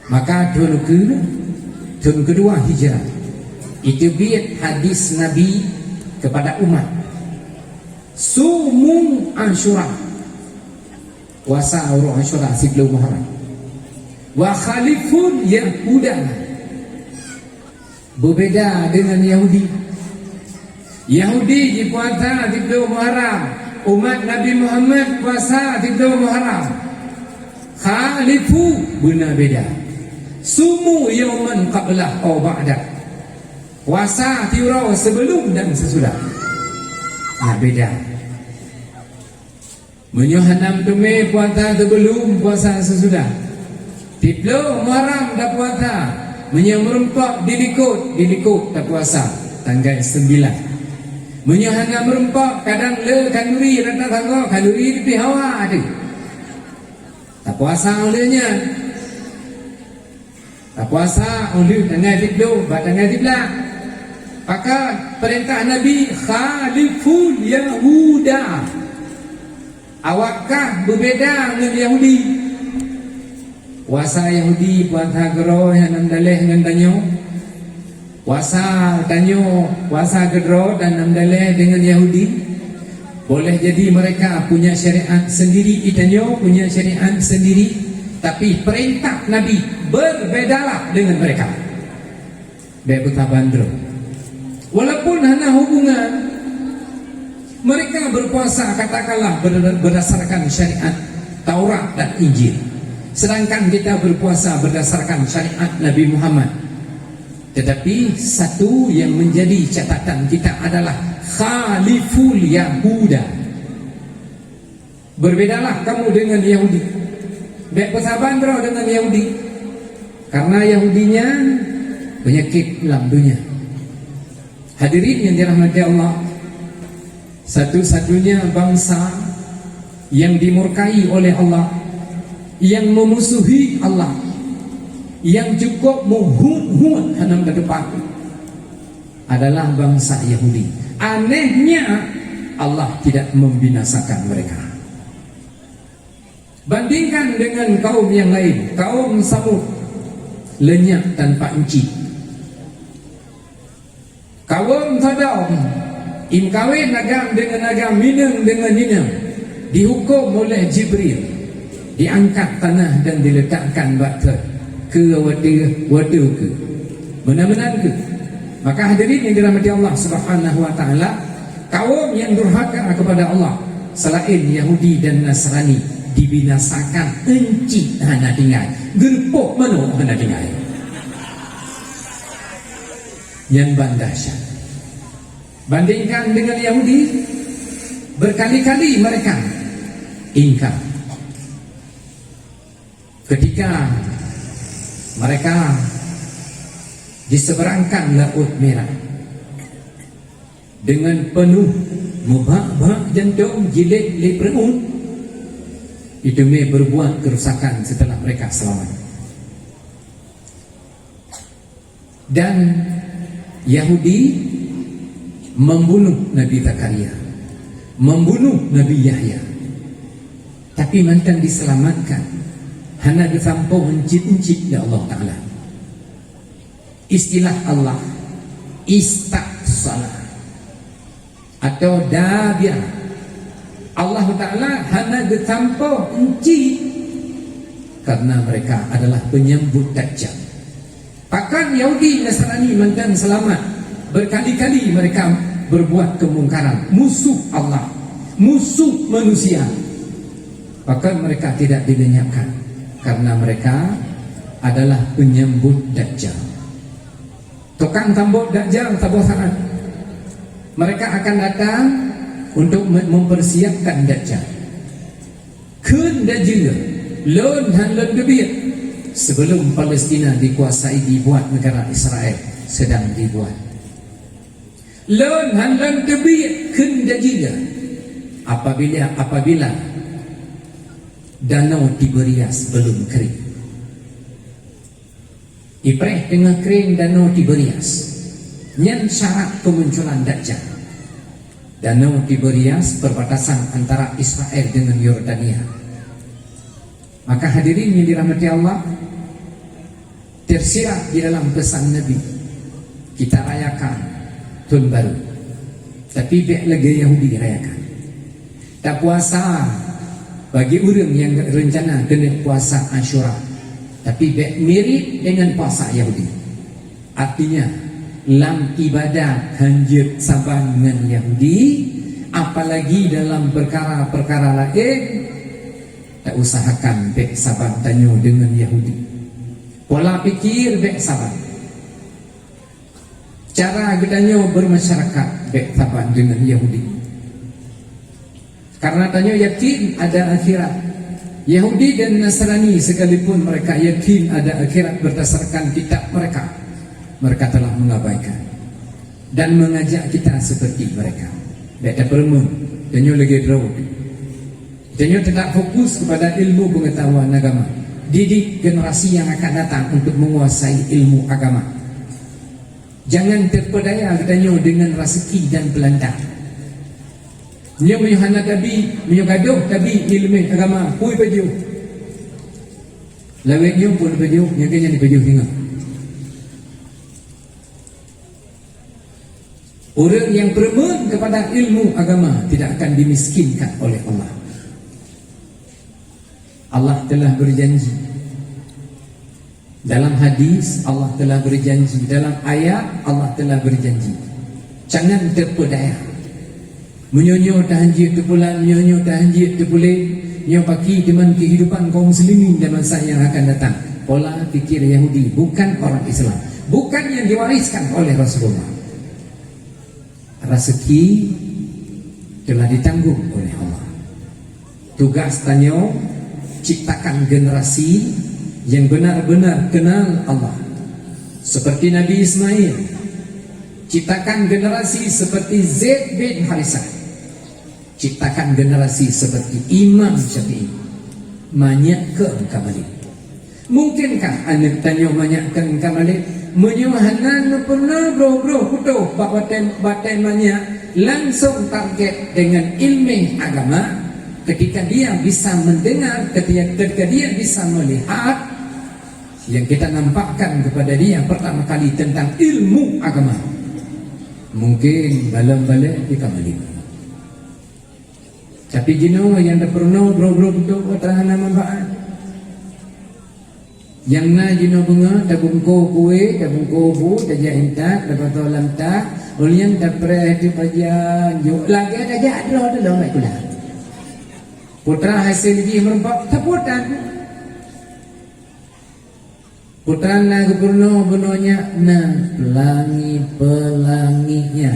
Maka tahun kedua hijrah itu biat hadis Nabi kepada umat, sumu Ashura, puasa orang Ashura 10 Muharram, wa khalifun Yahudan, berbeda dengan Yahudi. Yahudi puasa 10 Muharram, umat Nabi Muhammad puasa 10 Muharram. Khalifu benar beda. Sumu yauman qablah aw ba'da, puasa tiurau sebelum dan sesudah. Beda. Menyohanam tume puasa sebelum, puasa sesudah. Tiplo Muharram dah puasa, menyemrempak dilikut dah puasa tanggal 9. Menyohanam merempak kadang le kanuri rata tangga kanuri di hawa ada. Tak puasa olehnya. Tak puasa oleh tanggal 10, tanggal 11. Maka perintah Nabi khaliful Yahuda. Awakkah berbeza dengan Yahudi? Puasa Yahudi puasa gero yang daleh dengan tanyo. Puasa tanyo, puasa gero dan daleh dengan Yahudi. Boleh jadi mereka punya syariat sendiri, itanyo punya syariat sendiri. Tapi perintah Nabi berbedalah dengan mereka. Bebuta bandro. Walaupun hanya hubungan, mereka berpuasa katakanlah berdasarkan syariat Taurat dan Injil, sedangkan kita berpuasa berdasarkan syariat Nabi Muhammad. Tetapi satu yang menjadi catatan kita adalah khaliful Yahuda. Berbedalah kamu dengan Yahudi. Baik persabandro dengan Yahudi, karena Yahudinya penyakit dalam dunia. Hadirin yang dirahmati Allah, satu-satunya bangsa yang dimurkai oleh Allah, yang memusuhi Allah, yang cukup menghun-hun hanam ke depan adalah bangsa Yahudi. Anehnya Allah tidak membinasakan mereka. Bandingkan dengan kaum yang lain, kaum Samud, lenyap tanpa enci. Kaum Sodom, im kawin agam dengan agam, minum dengan minum, dihukum oleh Jibril, diangkat tanah dan diletakkan batu ke wadah ke benar-benar ke. Maka hadirin yang dirahmati Allah Subhanahu wa taala, kaum yang durhaka kepada Allah selain Yahudi dan Nasrani dibinasakan, enci hana tinggal, gerpok mano hana tinggal. Yang dahsyat, bandingkan dengan Yahudi, berkali-kali mereka ingkar ketika mereka diseberangkan Laut Merah dengan penuh mubah-bah jantung, jilid leperun. Itu berbuat kerusakan setelah mereka selamat. Dan Yahudi membunuh Nabi Zakaria, membunuh Nabi Yahya, tapi mantan diselamatkan hanya disampau encit-encit ya Allah Ta'ala. Istilah Allah istaqsalah atau dabiah, Allah Ta'ala hanya disampau encit karena mereka adalah penyambut Dajjal. Bahkan Yahudi Nasrani mantan selamat, berkali-kali mereka berbuat kemungkaran, musuh Allah, musuh manusia. Bahkan mereka tidak dilenyapkan karena mereka adalah penyambut Dajjal. Tukang tambut Dajjal tabur saat mereka akan datang untuk mempersiapkan Dajjal. Kun Dajjal lon han lon gebir sebelum Palestina dikuasai, dibuat negara Israel sedang dibuat. Lon han lon gebir kun Dajjal apabila Danau Tiberias belum kering. Ipreh tengah kering Danau Tiberias, nyen syarat kemunculan Dajjal. Danau Tiberias perbatasan antara Israel dengan Yordania. Maka hadirin yang dirahmati Allah, tersirat di dalam pesan Nabi, kita rayakan Tahun Baru, tapi biar lagi Yahudi rayakan. Tak puasa bagi orang yang rencana kena puasa Ashura, tapi mirip dengan puasa Yahudi. Artinya lam ibadat hanjir saban dengan Yahudi, apalagi dalam perkara-perkara lain tak usahakan bek saban tanyo dengan Yahudi. Pola pikir bek saban, cara kita bermasyarakat bek saban dengan Yahudi. Karena tanya yakin ada akhirat. Yahudi dan Nasrani sekalipun mereka yakin ada akhirat berdasarkan kitab mereka, mereka telah mengabaikan dan mengajak kita seperti mereka. Beda permen, tanya lagi draw. Tanya tidak fokus kepada ilmu pengetahuan agama. Didik generasi yang akan datang untuk menguasai ilmu agama. Jangan terpedaya tanya dengan rezeki dan belanda. Dia menyuhana tabi, menyugaduh tabi ilmu agama, pui baju. Lawetnya pun baju, yang kena di baju hingga. Orang yang bermen kepada ilmu agama tidak akan dimiskinkan oleh Allah. Allah telah berjanji. Dalam hadis Allah telah berjanji, dalam ayat Allah telah berjanji. Jangan terpedaya. Menyonyo tahanjir terpulang, menyonyo tahanjir terpulang, yang paki teman kehidupan kaum muslimin dan masa yang akan datang. Pola fikir Yahudi, bukan orang Islam, bukan yang diwariskan oleh Rasulullah. Rezeki telah ditanggung oleh Allah. Tugas tanyo ciptakan generasi yang benar-benar kenal Allah, seperti Nabi Ismail. Ciptakan generasi seperti Zaid bin Harithah. Ciptakan generasi seperti Imam Syafi'i. Manyakkan kembali. Mungkinkah anak tanya manyakkan kembali? Menyuhanan pernah bro kutuh baten banyak langsung target dengan ilmu agama, ketika dia bisa mendengar, ketika dia bisa melihat, yang kita nampakkan kepada dia pertama kali tentang ilmu agama, mungkin balam-balam dia kembali. Tapi jino yang dah pernah bro-bro untuk terhana manfaat, yang na jino bunga dah bungko kue, dah bungko bu, dah jaintak, dah patol lantak, ulian dah perhati pajan, juk lagi dah jadro dah mai kula. Putra hasil lagi merempak taputan. Putra na gubernur benonya na pelangi-pelanginya.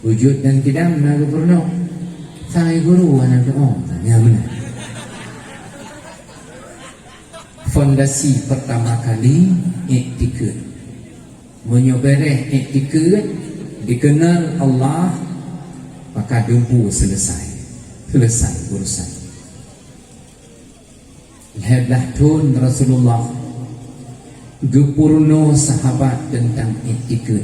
Wujud dan kidam na gubernur. Saya guru anak doa. Tanya benar. Fondasi pertama kali iktikad. Menyobereh iktikad, dikenal Allah, maka dumpu selesai urusan. Lihatlah tun Rasulullah gepurno sahabat tentang iktikad.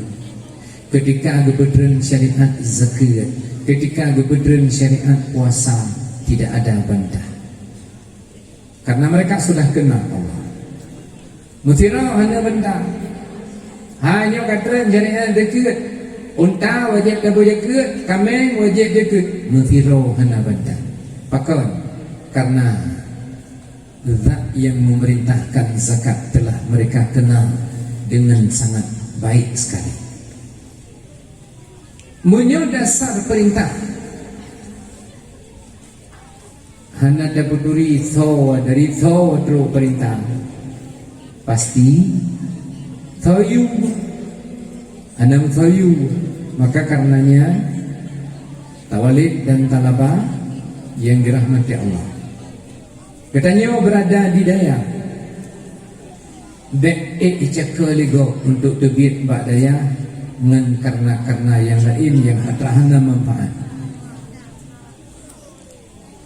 Ketika gebedren syariat zakat, ketika gebedren syariat puasa, tidak ada bantah. Karena mereka sudah kenal Allah. Mutirau hanya bantah. Hanya kata syariat zakat. Unta wajib kabu zakat, kambing wajib zakat. Mutirau hanya bantah. Pakon karena zat yang memerintahkan zakat telah mereka kenal dengan sangat baik sekali. Munyo dasar perintah hana daputuri thaw dari thaw terus perintah pasti thayu anam thayu, maka karenanya tawalid dan talabah yang dirahmati Allah katanya berada di daya dek icakaligo untuk tebit bak daya ngan karena yang lain yang atrahana manfaat.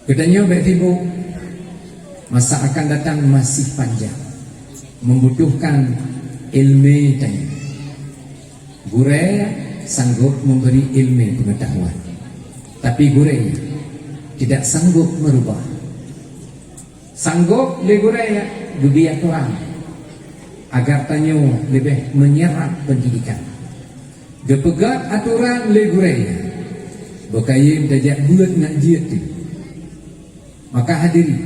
Katanya baik tibu, masa akan datang masih panjang, membutuhkan ilmu tanya. Gure sanggup memberi ilmu pengetahuan, tapi gure tidak sanggup merubah. Sanggup le gure ya dubiat Tuhan agar tanya lebih menyerap pendidikan. Gepegat aturan leguraya berkayim dajak buat nak jiat tu. Maka hadiri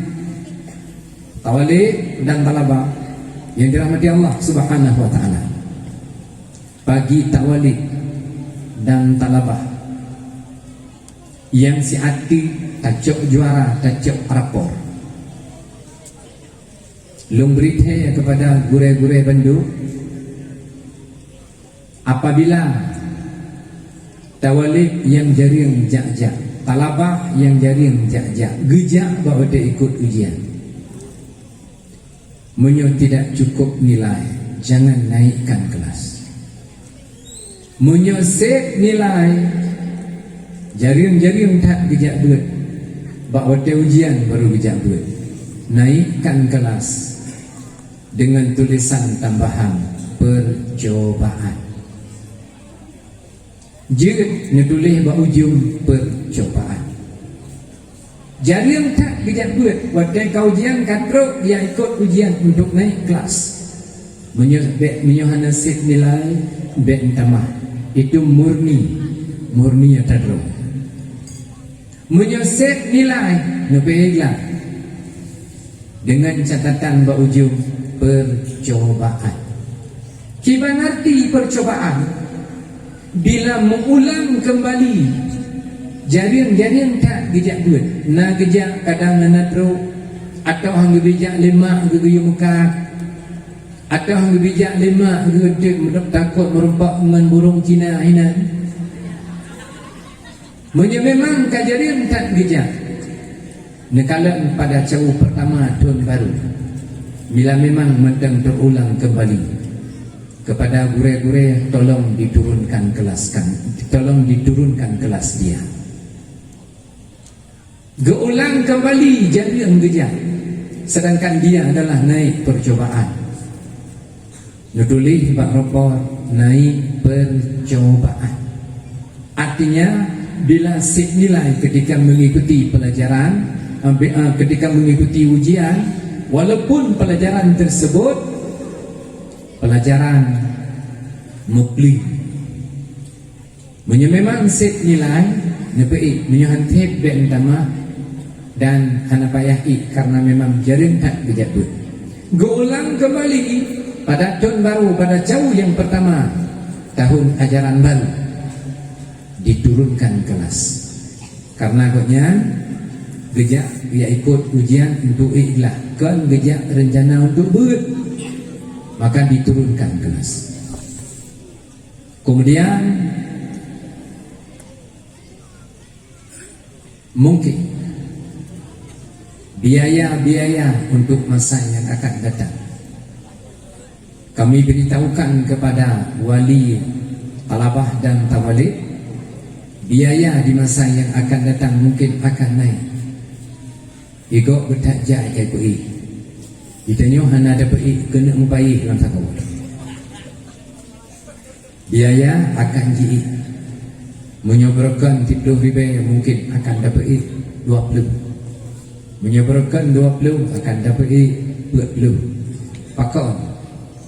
tawalik dan talabah yang dirahmati Allah subhanahu wa ta'ala, bagi tawalik dan talabah yang si hati tajok juara, tajok rapor, lung beritahu kepada gure-gure bandu, apabila tawalik yang jaring jak-jak, talabah yang jaring jak-jak, gejak bahawa dia ikut ujian, menyo tidak cukup nilai, jangan naikkan kelas. Menyo set nilai, jaring-jaring tak gejak buat, bahawa dia ujian baru gejak buat, naikkan kelas dengan tulisan tambahan percobaan. Jid nutulis bak ujung percobaan. Jaring tak bijak buat, waktu kau ujian katruk dia ikut ujian untuk naik kelas. Menyohana set nilai bek tamah. Itu murni ya tadro. Menyoset nilai nebeglah dengan catatan bak ujung percobaan. Kiban arti percobaan? Bila mengulang kembali jaring-jaring tak gejak buat, na gejak kadang nanatro, atau hang bijak lima gegeyu muka, atau hang bijak lima gedek takut merempak dengan burung Cina hinan. Memang kajarin tak gejak. Nekalan pada cawu pertama tahun baru, bila memang mentang terulang kembali, kepada gure-gure tolong diturunkan kelas dia. Geulang kembali jadi gejak, sedangkan dia adalah naik percobaan. Nutulis bak rapor naik percobaan. Artinya bila set nilai ketika mengikuti pelajaran, ketika mengikuti ujian, walaupun pelajaran tersebut pelajaran mukli, memang set nilai nepi menyuhantip bentama dan hana payahi karena memang jaring tak kejabut. Geulang kembali pada tahun baru, pada jauh yang pertama tahun ajaran baru, diturunkan kelas karena agaknya gejak dia ikut ujian untuk ikhlas kan gejak rencana untuk buat, maka diturunkan kelas. Kemudian mungkin biaya-biaya untuk masa yang akan datang kami beritahukan kepada wali talabah dan tawalid, biaya di masa yang akan datang mungkin akan naik. Ego bertakjah kai pui. Ditanya hana ada pui kena membayar dalam sakau. Biaya akan jadi menyebarkan 30,000 mungkin akan dapat 20. Menyebarkan 20 akan dapat 40. Pakon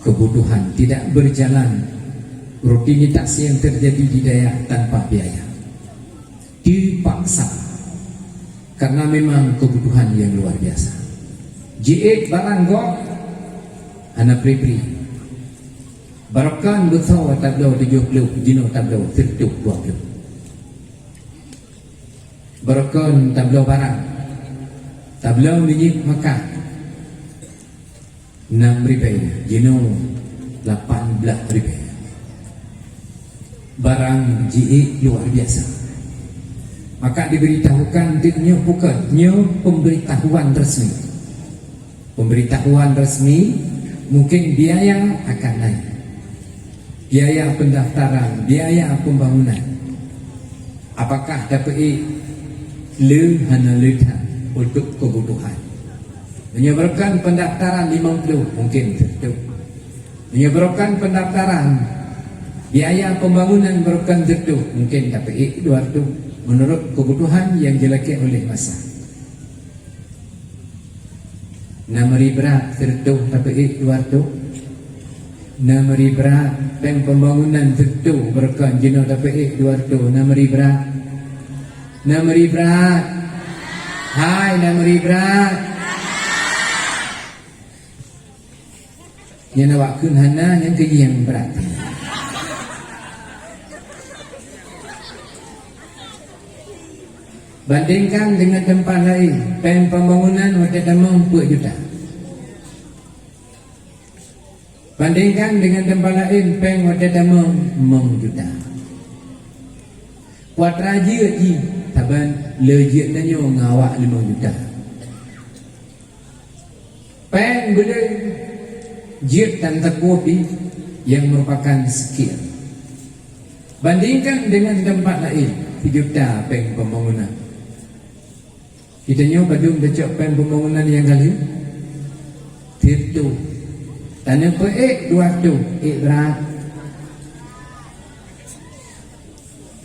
kebutuhan tidak berjalan, rutinitas yang terjadi di daerah tanpa biaya dipaksa karena memang kebutuhan yang luar biasa. Jiik barang gok anak pribri barakan betul tablau 70 jino tablau 20 barakan tablau barang tablau minyak makan 6,000 jino 18,000. Barang jiik luar biasa. Maka diberitahukan dia bukan pemberitahuan resmi. Pemberitahuan resmi mungkin biaya akan naik. Biaya pendaftaran, biaya pembangunan. Apakah dapat hana letak untuk kebutuhan? Menyebabkan pendaftaran 50 mungkin tertutup. Menyebabkan pendaftaran biaya pembangunan merupakan tertutup mungkin dapat 200 menurut kebutuhan yang jelaki oleh masa. 6,000 berat tertutup dapat 200. 6,000 berat peng pembangunan tertutup merupakan jenuh dapat 200. 6,000 berat. 6,000 berat. Hai 6,000 berat. Yang nak wakun hana yang keji yang berat. Bandingkan dengan tempat lain, pen pembangunan waktu damang 4 juta. Bandingkan dengan tempat lain, pen waktu damang 5 juta. Kuat raja ji, taban lejit danyo ngawak 5 juta. Pen boleh jit dan tekupi yang merupakan skill. Bandingkan dengan tempat lain, 3 juta pen pembangunan. Kita nyoba badung becok pen pembangunan yang kali Tirtu tanah pe 200 berat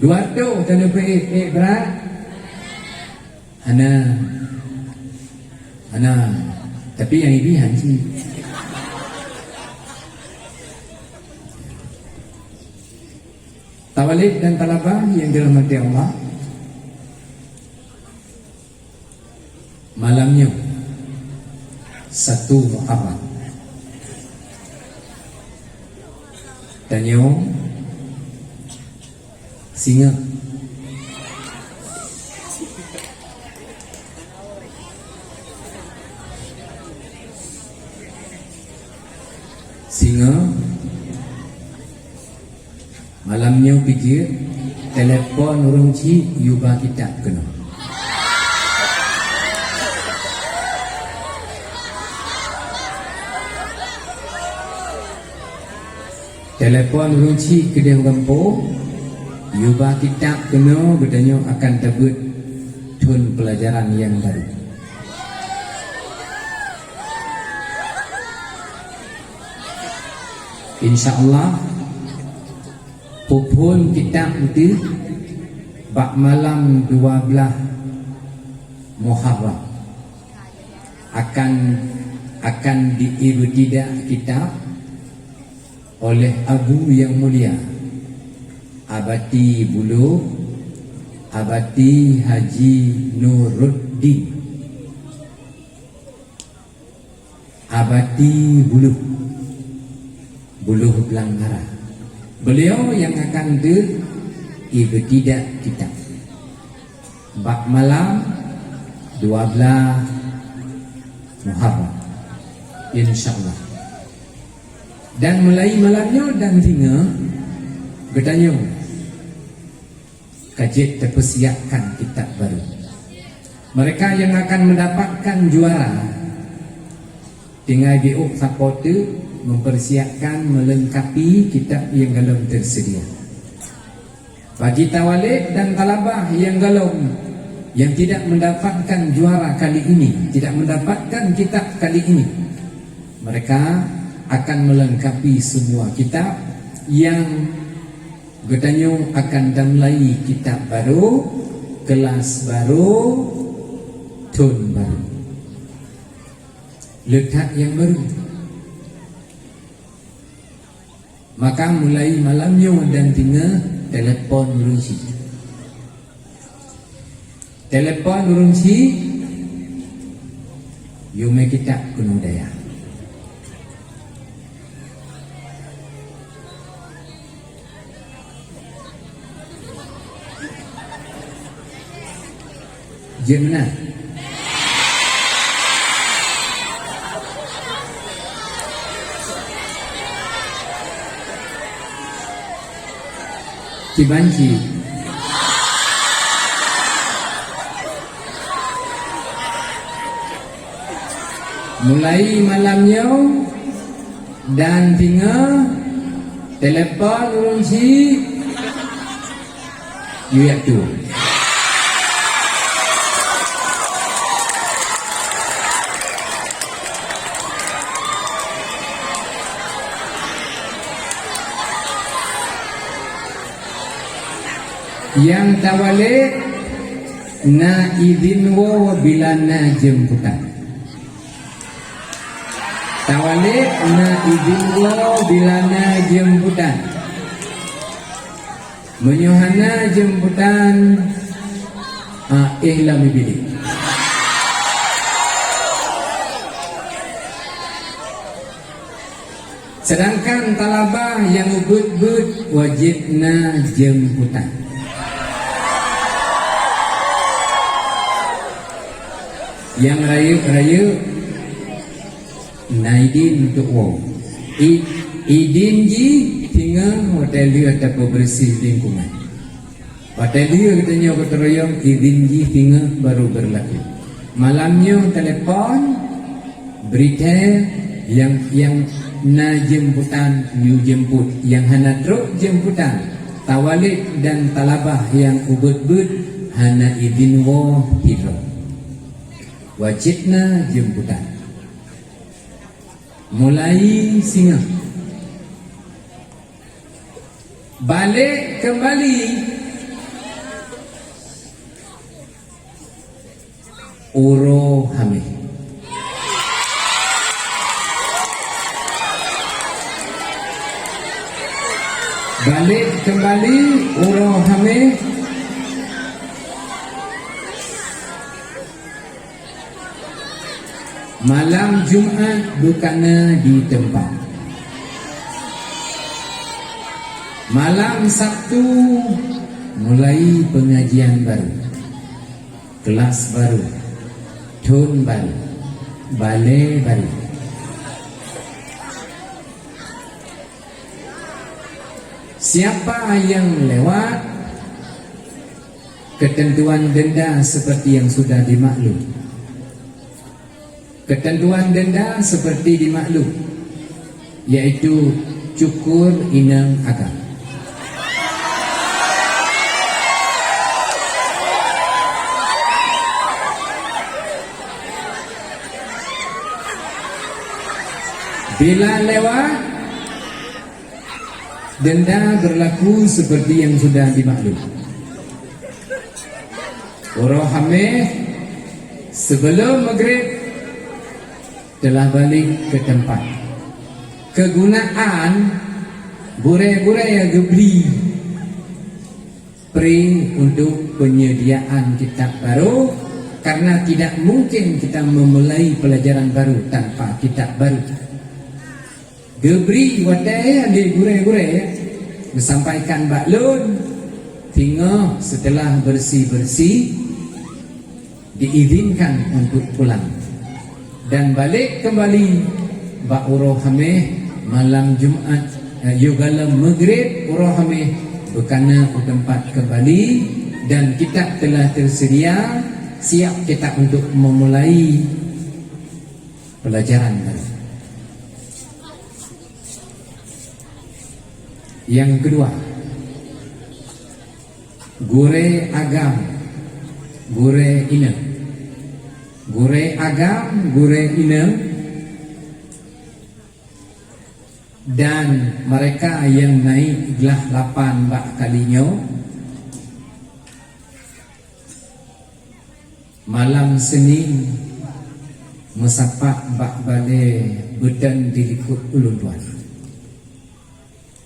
200 tanah pe berat Ana tapi yang ini hansi tawalid dan talabah yang dirahmati Allah. Malamnya 1 Muharram Tanyo singa malamnya pikir telepon orang ci yuba kita kena. Telepon runci ke dia gampo yuba kitab kena bertanya akan tabut tun pelajaran yang baru. InsyaAllah pupun kitab itu bak malam 12 Muharram akan diibtidak kitab oleh Abu yang mulia Abati Buluh Abati Haji Nuruddin Abati Buluh Belangara. Beliau yang akan diibtidak kitab bak malam 12 Muharram insyaallah. Dan mulai malamnya dan tinggal bertanya kajet terpersiapkan kitab baru. Mereka yang akan mendapatkan juara tinggal diuk supporter mempersiapkan melengkapi kitab yang galon tersedia. Bagi tawalid dan talabah yang galon yang tidak mendapatkan juara kali ini, tidak mendapatkan kitab kali ini, mereka akan melengkapi semua kitab yang bertanya akan damlai kitab baru, kelas baru, tone baru, letak yang baru. Maka mulai malamnya dan tinggal telepon urunsi. Telepon urunsi, yume kitab kuno daya. Jemna Cibanci mulai malamnya dan tinggal telepon urunsi yuyak tu. Yang tawalik na idin wo bila na jemputan. Tawalik na idin wo bila na jemputan. Menyuhana jemputan ihlami bidik. Sedangkan talabah yang ubud-bud wajibna jemputan. Yang raya naidin untuk wow idin ji tinggal hotel dia tak bersih lingkungan. Hotel dia katanya keteroyong idin ji tinggal baru berlaku. Malamnya telepon berita yang na jemputan new jemput, yang hana truk jemputan tawalik dan talabah yang ubud-bud hana idin wow tidur. Wajibna jemputan. Mulai singa balik kembali uro hamil. Balik kembali uro hamil. Malam Jumat bukannya di tempat. Malam Sabtu mulai pengajian baru, kelas baru, tone baru, balai baru. Siapa yang lewat, ketentuan denda seperti yang sudah dimaklum. Ketentuan denda seperti dimaklum, yaitu cukur inang akal. Bila lewat, denda berlaku seperti yang sudah dimaklum. Urah Hameh sebelum maghrib telah balik ke tempat. Kegunaan gure-gure yang gebli pre untuk penyediaan kitab baru, karena tidak mungkin kita memulai pelajaran baru tanpa kitab baru. Gebri wadai di gure-gure disampaikan baklun, tinggal setelah bersih-bersih diizinkan untuk pulang dan balik kembali bak Urah Hameh malam Jumat yugala maghrib. Urah Hameh berkana ke tempat kembali dan kitab telah tersedia, siap kita untuk memulai pelajaran baru. Yang kedua, gure agam, gure ina. Gure agam, gure ina, dan mereka yang naik gelah 8 bak kalinya malam Senin mesapak bak balik bedan dilikut ulun tuan.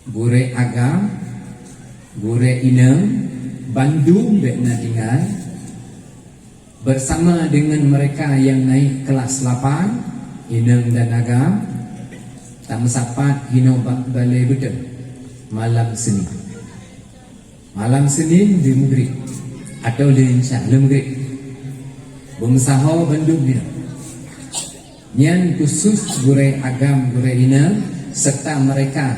Gure agam, gure ina, Bandung bekna tinggal bersama dengan mereka yang naik kelas 8 Inang dan Agam. Tak mesapat hino balai betul malam Senin. Malam Senin di Maghrib atau di Insya le Maghrib bumsaho Bandung dia. Yang khusus gure Agam, gure Ina serta mereka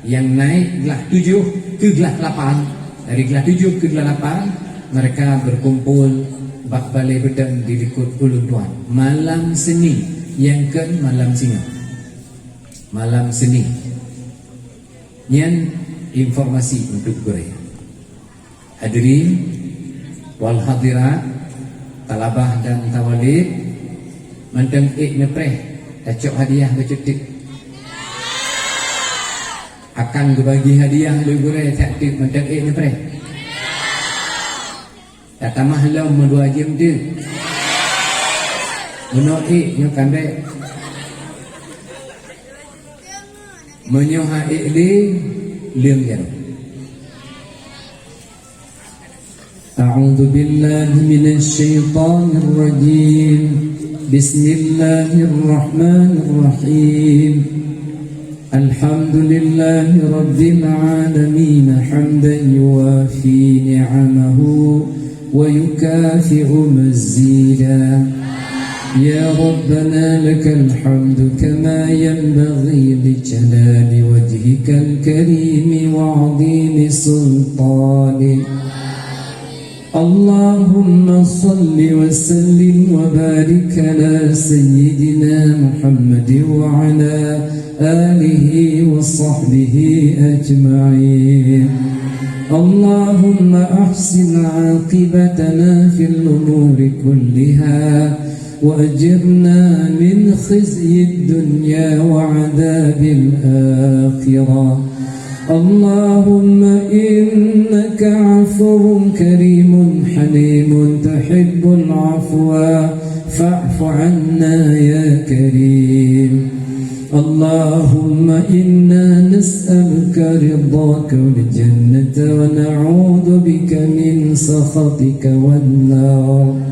yang naik gelah 7 ke gelah 8. Dari gelah 7 ke gelah 8 mereka berkumpul bak balai bedang di Likut Ulun Tuan malam Senin, yang kan malam Singa. Malam Senin yang informasi untuk gure. Hadirin wal hadirat, talabah dan tawalid, manteng nepreh tacok hadiah bercetik akan berbagi hadiah le gure tak tik manteng nepreh tak tamah lau medua jam tu menok nyo kambe menyoha ikli liang jaro. A'udzu billahi minasy syaithanir rajim. Bismillahirrahmanirrahim. Alhamdulillahi rabbil alamin hamdan yuwafi ni'amahu wa yukafi'u mazida. يا ربنا لك الحمد كما ينبغي لجلال وجهك الكريم وعظيم سلطانك. اللهم صل وسلم وبارك على سيدنا محمد وعلى آله وصحبه أجمعين. اللهم أحسن عاقبتنا في الأمور كلها وأجرنا من خزي الدنيا وعذاب الآخرة. اللهم إنك عفو كريم حليم تحب العفو فاعف عنا يا كريم. اللهم إنا نسألك رضاك والجنة ونعوذ بك من سخطك والنار.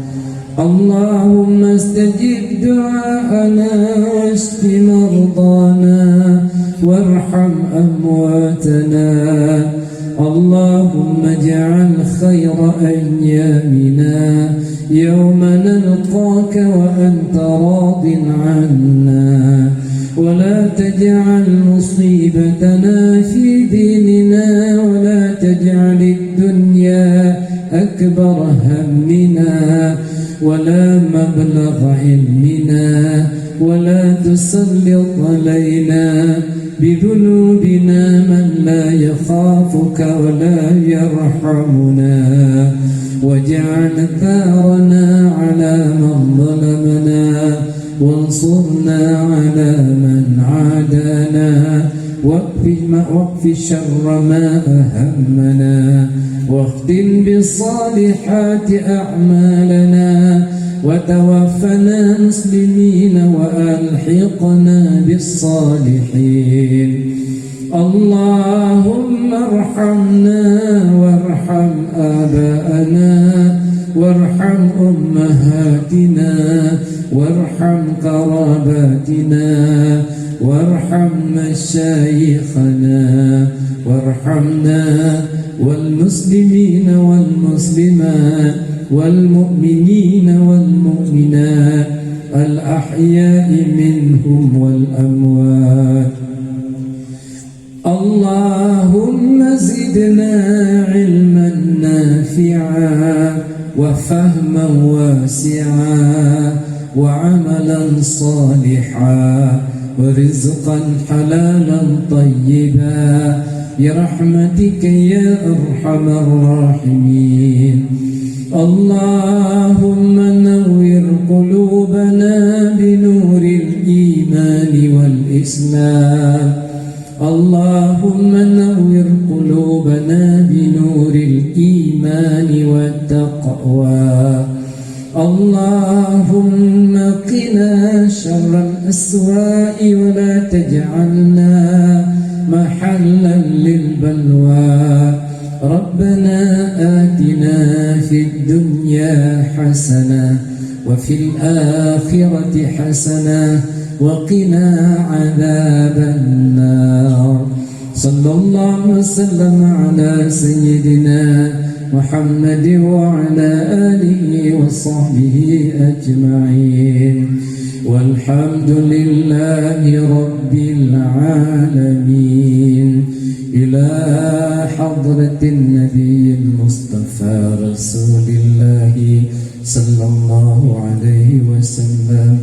اللهم استجب دعاءنا واشف مرضانا وارحم أمواتنا. اللهم اجعل خير أيامنا يوم نلقاك وأنت راض عنا، ولا تجعل مصيبتنا في ديننا، ولا تجعل الدنيا أكبر همنا ولا مبلغ علمنا، ولا تسلط علينا بذنوبنا من لا يخافك ولا يرحمنا، واجعل ثارنا على من ظلمنا، وانصرنا على من عادانا، واكف شر ما أهمنا واختم بالصالحات أعمالنا وتوفنا مسلمين وألحقنا بالصالحين اللهم ارحمنا وارحم آباءنا وارحم أمهاتنا وارحم قراباتنا وارحم مشايخنا وارحمنا والمسلمين والمسلمات والمؤمنين والمؤمنات الأحياء منهم والأموات اللهم زدنا علما نافعا وفهما واسعا وعملا صالحا ورزقا حلالا طيبا برحمتك يا أرحم الراحمين اللهم نور قلوبنا بنور الإيمان والإسلام اللهم نور قلوبنا بنور الإيمان والتقوى اللهم قنا شر الأسواء ولا تجعلنا محلا للبلوى ربنا آتنا في الدنيا حسنة وفي الآخرة حسنة وقنا عذاب النار صلى الله وسلم على سيدنا محمد وعلى آله وصحبه أجمعين والحمد لله رب العالمين إلى حضرة النبي المصطفى رسول الله صلى الله عليه وسلم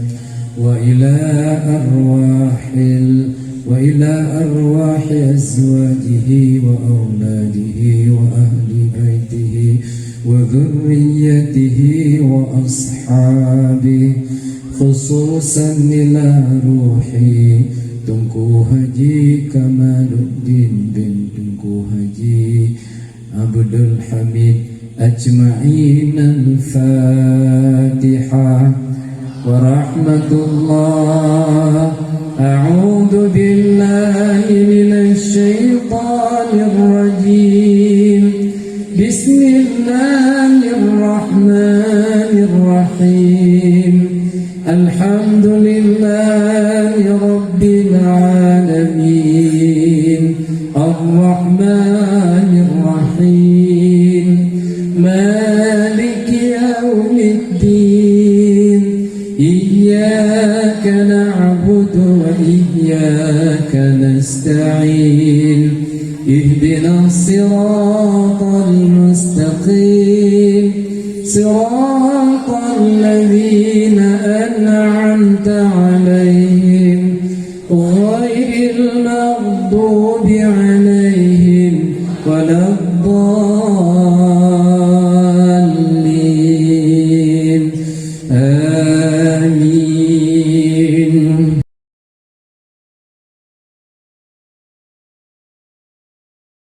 وإلى أرواح أزواجه وأولاده وأهل بيته وذريته وأصحابه خصوصا إلى روحي Tunku Haji Kamaluddin bin Tunku Haji Abdul Hamid Ajma'in Al-Fatihah ورحمة الله أعوذ بالله من الشيطان الرجيم بسم الله الرحمن الرحيم الحمد لله رب العالمين الرحمن الرحيم مالك يوم الدين إياك نعبد وإياك نستعين اهدنا الصراط المستقيم صراط